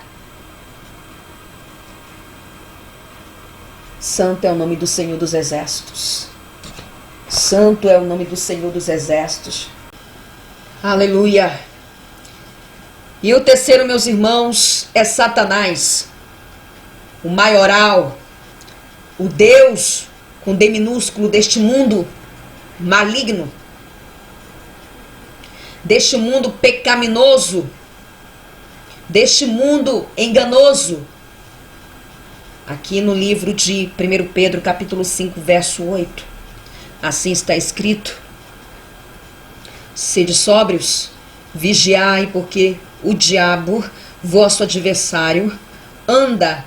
Santo é o nome do Senhor dos Exércitos. Santo é o nome do Senhor dos Exércitos. Aleluia. E o terceiro, meus irmãos, é Satanás, o maioral, o Deus com D minúsculo deste mundo maligno, deste mundo pecaminoso, deste mundo enganoso. Aqui no livro de 1 Pedro, capítulo 5, verso 8, assim está escrito: sede sóbrios, vigiai, porque o diabo, vosso adversário, anda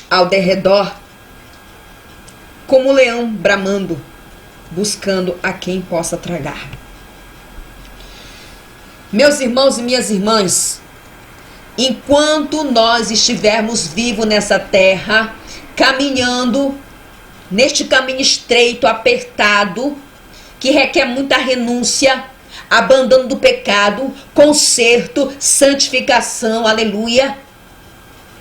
ao derredor como um leão bramando, buscando a quem possa tragar. Meus irmãos e minhas irmãs, enquanto nós estivermos vivos nessa terra, caminhando neste caminho estreito, apertado, que requer muita renúncia, abandono do pecado, conserto, santificação, aleluia,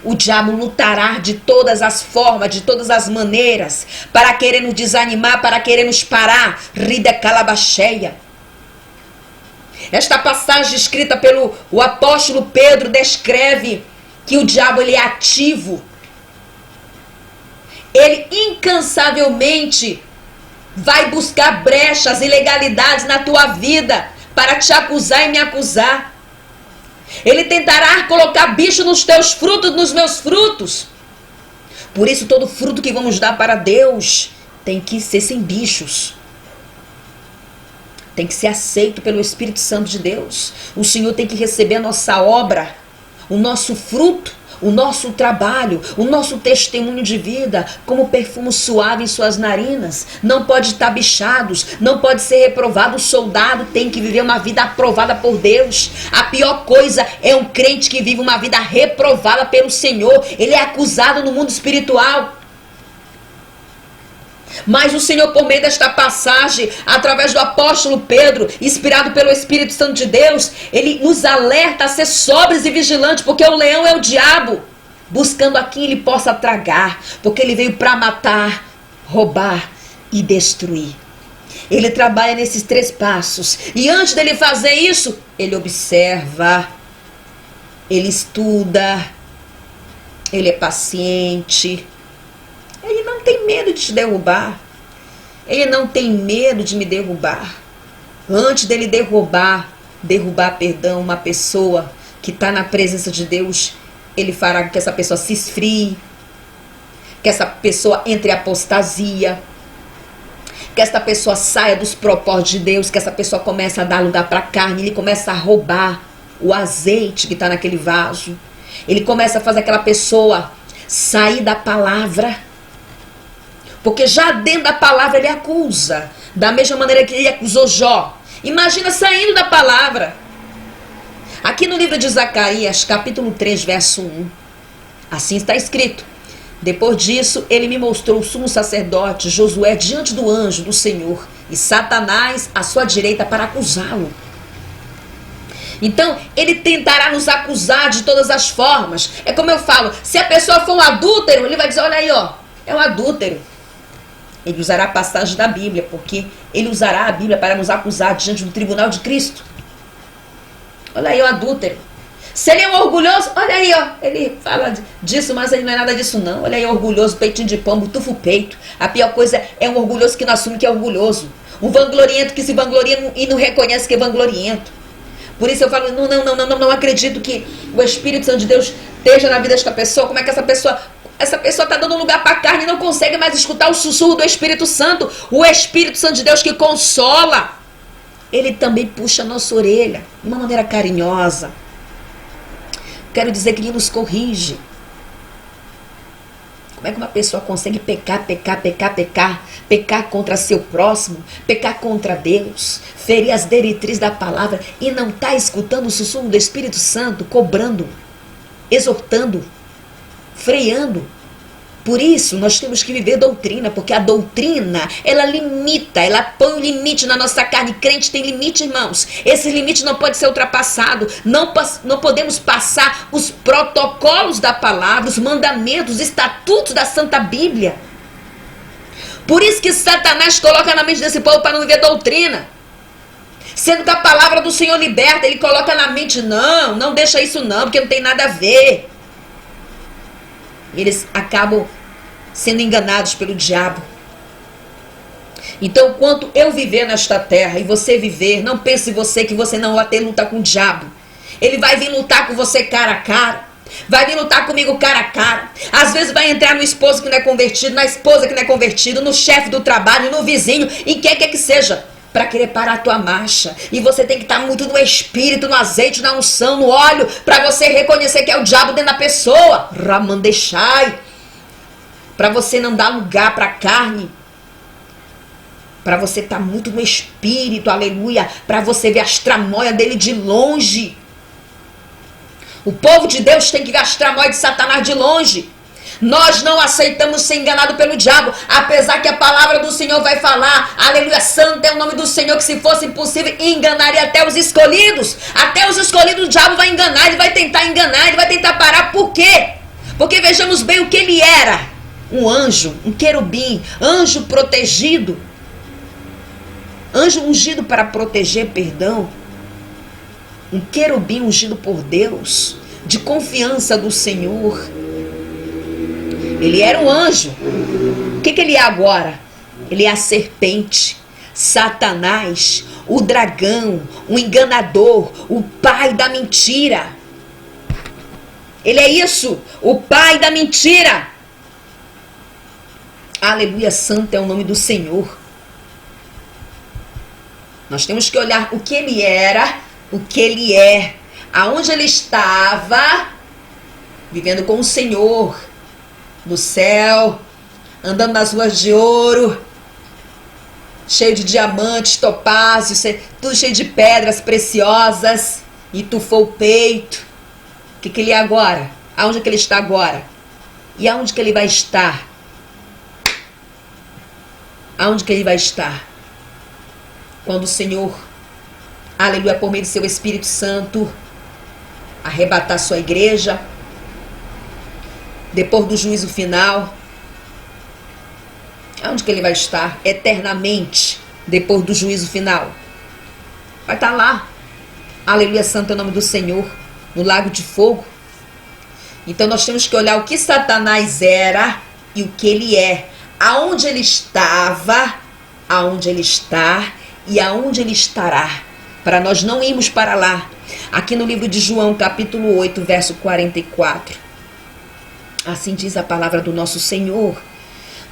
o diabo lutará de todas as formas, de todas as maneiras, para querer nos desanimar, para querer nos parar. Rida calabacheia. Esta passagem escrita pelo apóstolo Pedro descreve que o diabo ele é ativo. Ele incansavelmente vai buscar brechas, ilegalidades na tua vida para te acusar e me acusar. Ele tentará colocar bicho nos teus frutos, nos meus frutos. Por isso todo fruto que vamos dar para Deus tem que ser sem bichos. Tem que ser aceito pelo Espírito Santo de Deus. O Senhor tem que receber a nossa obra, o nosso fruto, o nosso trabalho, o nosso testemunho de vida, como perfume suave em suas narinas. Não pode estar bichados, não pode ser reprovado. O soldado tem que viver uma vida aprovada por Deus. A pior coisa é um crente que vive uma vida reprovada pelo Senhor. Ele é acusado no mundo espiritual. Mas o Senhor, por meio desta passagem, através do apóstolo Pedro, inspirado pelo Espírito Santo de Deus, ele nos alerta a ser sóbrios e vigilantes, porque o leão é o diabo, buscando a quem ele possa tragar, porque ele veio para matar, roubar e destruir. Ele trabalha nesses 3 passos, e antes dele fazer isso, ele observa, ele estuda, ele é paciente. Ele não tem medo de te derrubar. Ele não tem medo de me derrubar. Antes dele derrubar uma pessoa que está na presença de Deus, ele fará com que essa pessoa se esfrie, que essa pessoa entre em apostasia, que essa pessoa saia dos propósitos de Deus, que essa pessoa comece a dar lugar para a carne, ele começa a roubar o azeite que está naquele vaso. Ele começa a fazer aquela pessoa sair da palavra. Porque já dentro da palavra ele acusa. Da mesma maneira que ele acusou Jó. Imagina saindo da palavra. Aqui no livro de Zacarias, capítulo 3, verso 1. Assim está escrito. Depois disso, ele me mostrou o sumo sacerdote Josué diante do anjo do Senhor. E Satanás à sua direita para acusá-lo. Então, ele tentará nos acusar de todas as formas. É como eu falo, se a pessoa for um adúltero, ele vai dizer, olha aí, ó, é um adúltero. Ele usará a passagem da Bíblia, porque ele usará a Bíblia para nos acusar diante do tribunal de Cristo. Olha aí o adúltero. Se ele é um orgulhoso, olha aí, ó, ele fala disso, mas ele não é nada disso não. Olha aí, orgulhoso, peitinho de pombo, tufa o peito. A pior coisa é um orgulhoso que não assume que é orgulhoso. Um vangloriento que se vangloria e não reconhece que é vangloriento. Por isso eu falo, não acredito que o Espírito Santo de Deus esteja na vida desta pessoa. Como é que essa pessoa está dando lugar para a carne e não consegue mais escutar o sussurro do Espírito Santo? O Espírito Santo de Deus que consola, ele também puxa a nossa orelha de uma maneira carinhosa. Quero dizer que ele nos corrige. Como é que uma pessoa consegue pecar contra seu próximo, pecar contra Deus, ferir as diretrizes da palavra e não está escutando o sussurro do Espírito Santo, cobrando, exortando, freando? Por isso, nós temos que viver doutrina, porque a doutrina, ela limita, ela põe um limite na nossa carne. Crente tem limite, irmãos. Esse limite não pode ser ultrapassado. Não podemos passar os protocolos da palavra, os mandamentos, os estatutos da Santa Bíblia. Por isso que Satanás coloca na mente desse povo para não viver doutrina. Sendo que a palavra do Senhor liberta, ele coloca na mente, não deixa isso não, porque não tem nada a ver. Eles acabam sendo enganados pelo diabo. Então, enquanto eu viver nesta terra e você viver, não pense você que você não vai ter luta com o diabo. Ele vai vir lutar com você cara a cara. Vai vir lutar comigo cara a cara. Às vezes vai entrar no esposo que não é convertido, na esposa que não é convertida, no chefe do trabalho, no vizinho, em quem quer que seja, para querer parar a tua marcha. E você tem que estar muito no espírito, no azeite, na unção, no óleo, para você reconhecer que é o diabo dentro da pessoa. Ramandechai. Para você não dar lugar para a carne. Para você estar muito no espírito, aleluia. Para você ver as tramóias dele de longe. O povo de Deus tem que ver as tramóias de Satanás de longe. Nós não aceitamos ser enganados pelo diabo, apesar que a palavra do Senhor vai falar, aleluia, santo é o nome do Senhor, que se fosse impossível, enganaria até os escolhidos. Até os escolhidos o diabo vai enganar, ele vai tentar enganar, ele vai tentar parar. Por quê? Porque vejamos bem o que ele era. Um anjo, um querubim, anjo protegido. Anjo ungido para proteger, perdão. Um querubim ungido por Deus, de confiança do Senhor. Ele era um anjo. O que ele é agora? Ele é a serpente, Satanás, o dragão, o enganador, o pai da mentira. Ele é isso, o pai da mentira. Aleluia, santo é o nome do Senhor. Nós temos que olhar o que ele era, o que ele é, aonde ele estava, vivendo com o Senhor, no céu, andando nas ruas de ouro, cheio de diamantes, topázios, tudo cheio de pedras preciosas, e tufou o peito. O que ele é agora? Aonde é que ele está agora? E aonde que ele vai estar? Aonde que ele vai estar? Quando o Senhor, aleluia, por meio do seu Espírito Santo, arrebatar sua igreja, depois do juízo final. Aonde que ele vai estar? Eternamente, depois do juízo final. Vai estar lá. Aleluia, santo é o nome do Senhor, no lago de fogo. Então nós temos que olhar o que Satanás era e o que ele é. Aonde ele estava, aonde ele está e aonde ele estará. Para nós não irmos para lá. Aqui no livro de João, capítulo 8, verso 44. Assim diz a palavra do nosso Senhor.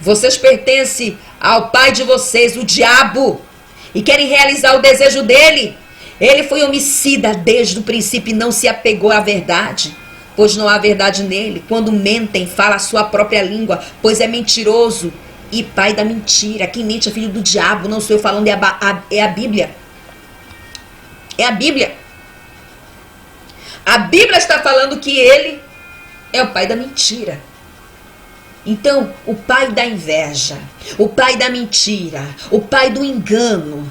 Vocês pertencem ao pai de vocês, o diabo, e querem realizar o desejo dele. Ele foi homicida desde o princípio e não se apegou à verdade, pois não há verdade nele. Quando mentem, fala a sua própria língua, pois é mentiroso e pai da mentira. Quem mente é filho do diabo, não sou eu falando, é a Bíblia. É a Bíblia. A Bíblia está falando que ele é o pai da mentira. Então, o pai da inveja, o pai da mentira, o pai do engano,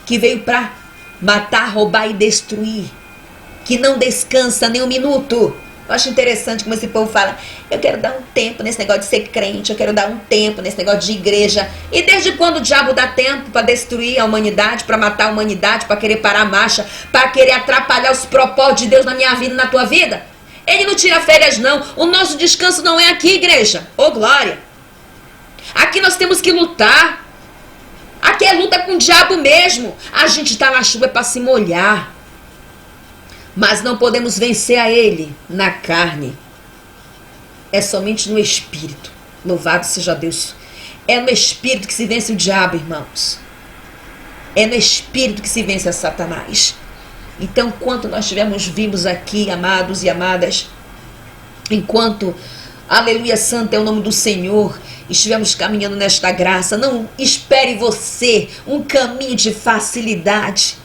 que veio para matar, roubar e destruir, que não descansa nem um minuto. Eu acho interessante como esse povo fala, eu quero dar um tempo nesse negócio de ser crente, eu quero dar um tempo nesse negócio de igreja. E desde quando o diabo dá tempo para destruir a humanidade, para matar a humanidade, para querer parar a marcha, para querer atrapalhar os propósitos de Deus na minha vida e na tua vida? Ele não tira férias não. O nosso descanso não é aqui, igreja. Ô, glória. Aqui nós temos que lutar. Aqui é luta com o diabo mesmo. A gente está na chuva para se molhar. Mas não podemos vencer a ele na carne. É somente no Espírito. Louvado seja Deus. É no Espírito que se vence o diabo, irmãos. É no Espírito que se vence a Satanás. Então, enquanto nós estivermos vivos aqui, amados e amadas, enquanto, aleluia, santo é o nome do Senhor, estivermos caminhando nesta graça, não espere você um caminho de facilidade.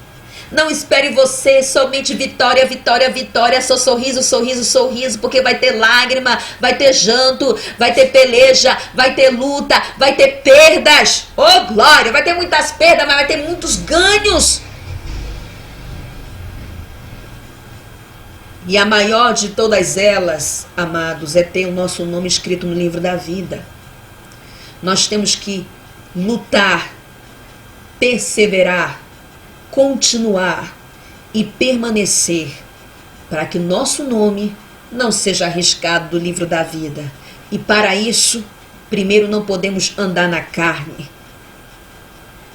Não espere você somente vitória, vitória, vitória, só sorriso, sorriso, sorriso, porque vai ter lágrima, vai ter janto, vai ter peleja, vai ter luta, vai ter perdas. Oh, glória, vai ter muitas perdas, mas vai ter muitos ganhos. E a maior de todas elas, amados, é ter o nosso nome escrito no livro da vida. Nós temos que lutar, perseverar, continuar e permanecer para que nosso nome não seja arriscado do livro da vida. E para isso, primeiro não podemos andar na carne.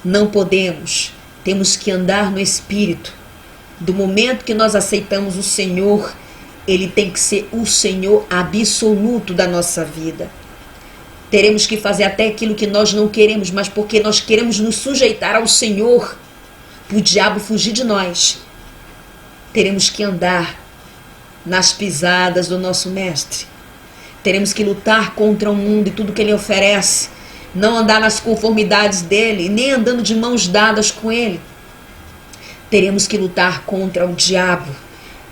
Não podemos. Temos que andar no Espírito. Do momento que nós aceitamos o Senhor, Ele tem que ser o Senhor absoluto da nossa vida. Teremos que fazer até aquilo que nós não queremos, mas porque nós queremos nos sujeitar ao Senhor, para o diabo fugir de nós. Teremos que andar nas pisadas do nosso Mestre. Teremos que lutar contra o mundo e tudo que Ele oferece. Não andar nas conformidades dEle, nem andando de mãos dadas com Ele. Teremos que lutar contra o diabo.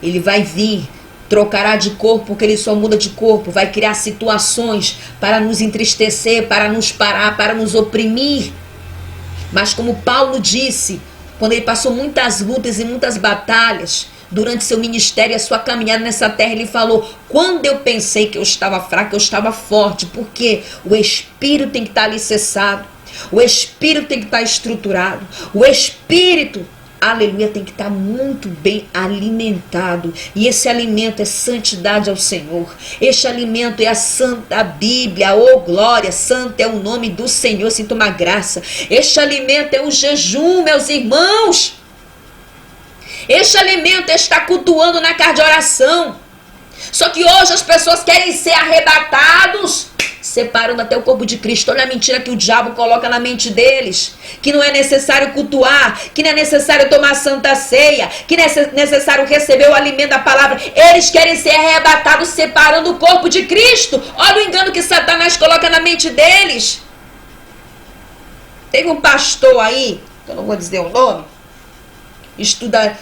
Ele vai vir, trocará de corpo, porque ele só muda de corpo. Vai criar situações para nos entristecer, para nos parar, para nos oprimir. Mas como Paulo disse, quando ele passou muitas lutas e muitas batalhas, durante seu ministério e a sua caminhada nessa terra, ele falou, quando eu pensei que eu estava fraco, eu estava forte. Porque o Espírito tem que estar alicerçado. O Espírito tem que estar estruturado. O Espírito, aleluia, tem que estar muito bem alimentado. E esse alimento é santidade ao Senhor. Este alimento é a Santa Bíblia. Oh, glória, santo é o nome do Senhor. Sinto uma graça. Este alimento é o jejum, meus irmãos. Este alimento é estar cultuando na casa de oração. Só que hoje as pessoas querem ser arrebatados, separando até o corpo de Cristo. Olha a mentira que o diabo coloca na mente deles. Que não é necessário cultuar, que não é necessário tomar santa ceia, que não é necessário receber o alimento da palavra. Eles querem ser arrebatados, separando o corpo de Cristo. Olha o engano que Satanás coloca na mente deles. Teve um pastor aí, eu não vou dizer o nome, estudante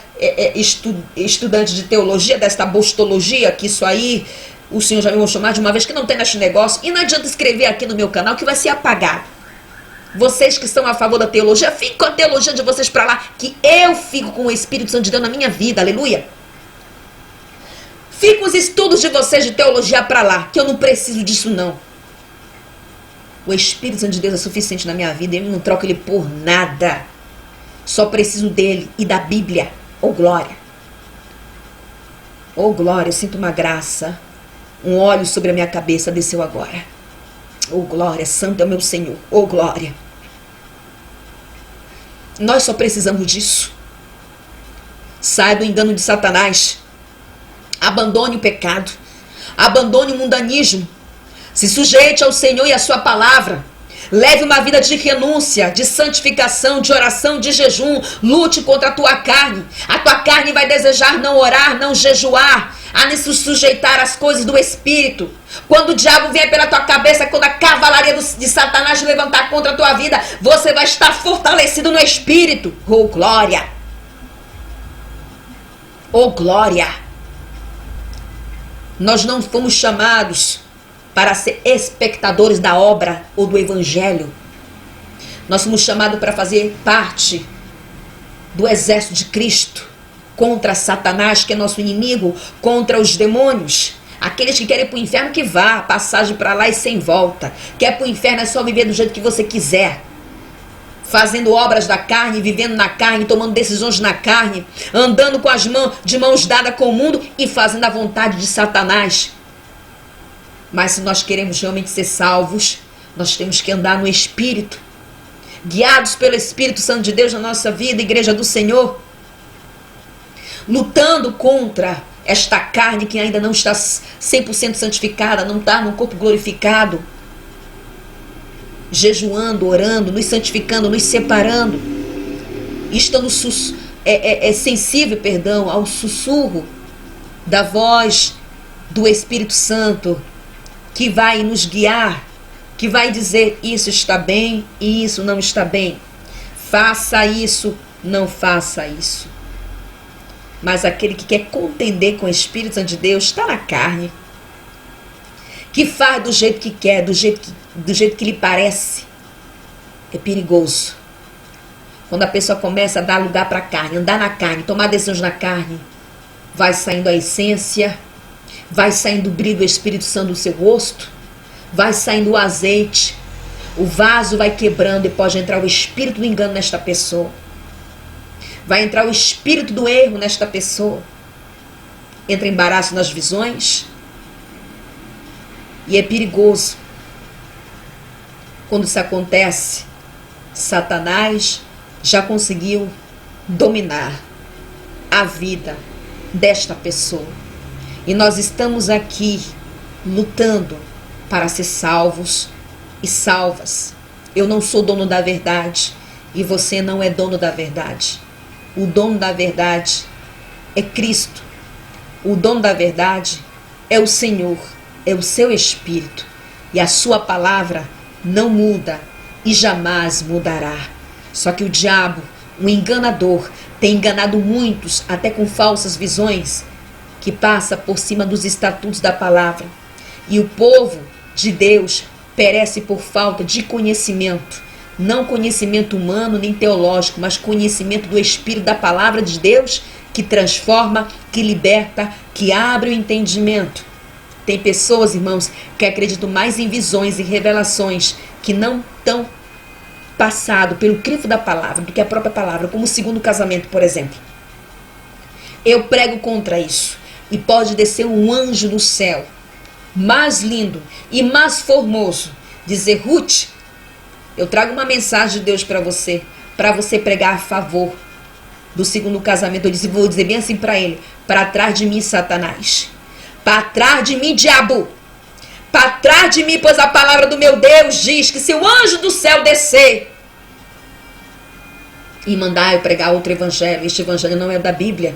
de teologia, desta apostologia, que isso aí o Senhor já me chamar de uma vez, que não tem neste negócio, e não adianta escrever aqui no meu canal que vai ser apagado. Vocês que são a favor da teologia, fiquem com a teologia de vocês para lá, que eu fico com o Espírito Santo de Deus na minha vida, aleluia. Fiquem os estudos de vocês de teologia para lá, que eu não preciso disso não. O Espírito Santo de Deus é suficiente na minha vida, eu não troco ele por nada. Só preciso dele e da Bíblia. Oh glória. Oh glória, eu sinto uma graça. Um óleo sobre a minha cabeça desceu agora. Oh glória, santo é o meu Senhor. Oh glória. Nós só precisamos disso. Saia do engano de Satanás. Abandone o pecado. Abandone o mundanismo. Se sujeite ao Senhor e à sua palavra. Leve uma vida de renúncia, de santificação, de oração, de jejum. Lute contra a tua carne. A tua carne vai desejar não orar, não jejuar, a se sujeitar às coisas do Espírito. Quando o diabo vier pela tua cabeça, quando a cavalaria de Satanás levantar contra a tua vida, você vai estar fortalecido no Espírito. Oh glória! Oh glória! Nós não fomos chamados para ser espectadores da obra ou do evangelho. Nós somos chamados para fazer parte do exército de Cristo contra Satanás, que é nosso inimigo, contra os demônios. Aqueles que querem ir para o inferno, que vá, passagem para lá e sem volta. Quer para o inferno é só viver do jeito que você quiser, fazendo obras da carne, vivendo na carne, tomando decisões na carne, andando com as mãos de mãos dadas com o mundo e fazendo a vontade de Satanás. Mas se nós queremos realmente ser salvos, nós temos que andar no Espírito, guiados pelo Espírito Santo de Deus na nossa vida, igreja do Senhor, lutando contra esta carne que ainda não está 100% santificada, não está no corpo glorificado, jejuando, orando, nos santificando, nos separando, estando sensível, ao sussurro da voz do Espírito Santo, que vai nos guiar, que vai dizer isso está bem e isso não está bem. Faça isso, não faça isso. Mas aquele que quer contender com o Espírito Santo de Deus está na carne, que faz do jeito que quer, do jeito que lhe parece. É perigoso. Quando a pessoa começa a dar lugar para a carne, andar na carne, tomar decisões na carne, vai saindo a essência, vai saindo o brilho do Espírito Santo do seu rosto, vai saindo o azeite, o vaso vai quebrando e pode entrar o espírito do engano nesta pessoa. Vai entrar o espírito do erro nesta pessoa. Entra embaraço nas visões. E é perigoso. Quando isso acontece, Satanás já conseguiu dominar a vida desta pessoa. E nós estamos aqui lutando para ser salvos e salvas. Eu não sou dono da verdade e você não é dono da verdade. O dono da verdade é Cristo. O dono da verdade é o Senhor, é o seu Espírito. E a sua palavra não muda e jamais mudará. Só que o diabo, um enganador, tem enganado muitos, até com falsas visões, que passa por cima dos estatutos da palavra. E o povo de Deus perece por falta de conhecimento. Não conhecimento humano nem teológico, mas conhecimento do Espírito da palavra de Deus, que transforma, que liberta, que abre o entendimento. Tem pessoas, irmãos, que acreditam mais em visões e revelações, que não estão passado pelo crivo da palavra do que a própria palavra, como o segundo casamento, por exemplo. Eu prego contra isso. E pode descer um anjo do céu, mais lindo e mais formoso, dizer: Ruth, eu trago uma mensagem de Deus para você pregar a favor do segundo casamento. Eu disse, vou dizer bem assim para ele: para trás de mim, Satanás, para trás de mim, diabo, para trás de mim, pois a palavra do meu Deus diz que se o anjo do céu descer e mandar eu pregar outro evangelho, este evangelho não é da Bíblia,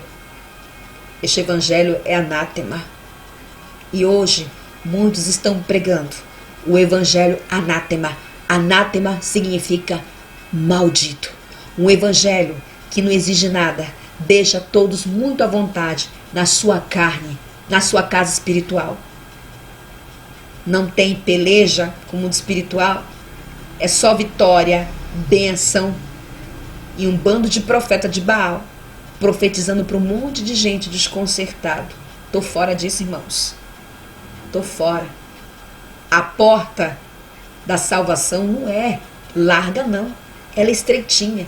este evangelho é anátema. E hoje muitos estão pregando o evangelho anátema. Anátema significa maldito. Um evangelho que não exige nada, deixa todos muito à vontade na sua carne, na sua casa espiritual. Não tem peleja com o mundo espiritual. É só vitória, bênção e um bando de profeta de Baal profetizando para um monte de gente desconcertado. Tô fora disso, irmãos. Tô fora. A porta da salvação não é larga, não. Ela é estreitinha.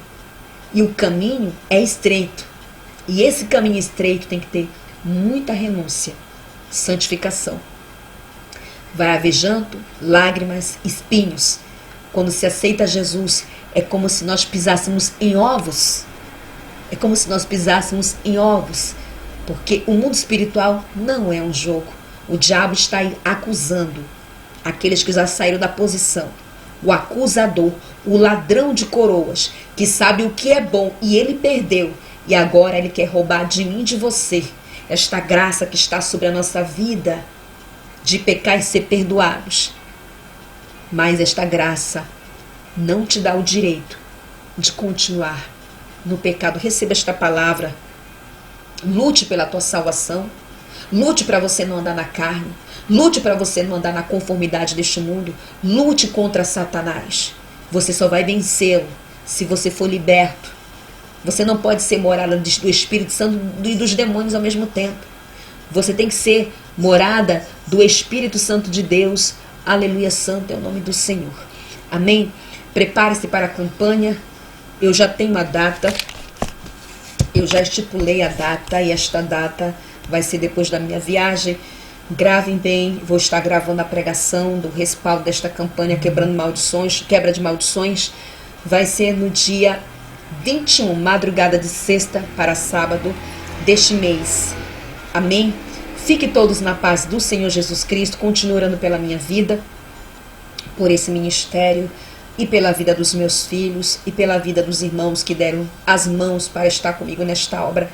E o caminho é estreito. E esse caminho estreito tem que ter muita renúncia, santificação. Vai haver janto, lágrimas, espinhos. Quando se aceita Jesus, é como se nós pisássemos em ovos. É como se nós pisássemos em ovos. Porque o mundo espiritual não é um jogo. O diabo está aí acusando aqueles que já saíram da posição. O acusador, o ladrão de coroas, que sabe o que é bom e ele perdeu. E agora ele quer roubar de mim e de você esta graça que está sobre a nossa vida de pecar e ser perdoados. Mas esta graça não te dá o direito de continuar no pecado. Receba esta palavra. Lute pela tua salvação. Lute para você não andar na carne. Lute para você não andar na conformidade deste mundo. Lute contra Satanás. Você só vai vencê-lo se você for liberto. Você não pode ser morada do Espírito Santo e dos demônios ao mesmo tempo. Você tem que ser morada do Espírito Santo de Deus. Aleluia, santo é o nome do Senhor. Amém? Prepare-se para a campanha. Eu já tenho a data. Eu já estipulei a data e esta data vai ser depois da minha viagem. Gravem bem, vou estar gravando a pregação do respaldo desta campanha quebrando maldições, quebra de maldições. Vai ser no dia 21, madrugada de sexta para sábado deste mês. Amém? Fique todos na paz do Senhor Jesus Cristo. Continue orando pela minha vida, por esse ministério e pela vida dos meus filhos e pela vida dos irmãos que deram as mãos para estar comigo nesta obra.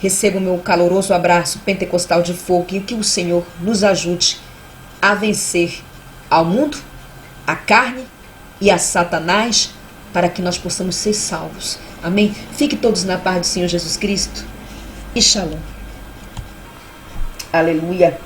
Receba o meu caloroso abraço pentecostal de fogo e que o Senhor nos ajude a vencer ao mundo, a carne e a Satanás, para que nós possamos ser salvos. Amém? Fique todos na paz do Senhor Jesus Cristo e shalom. Aleluia.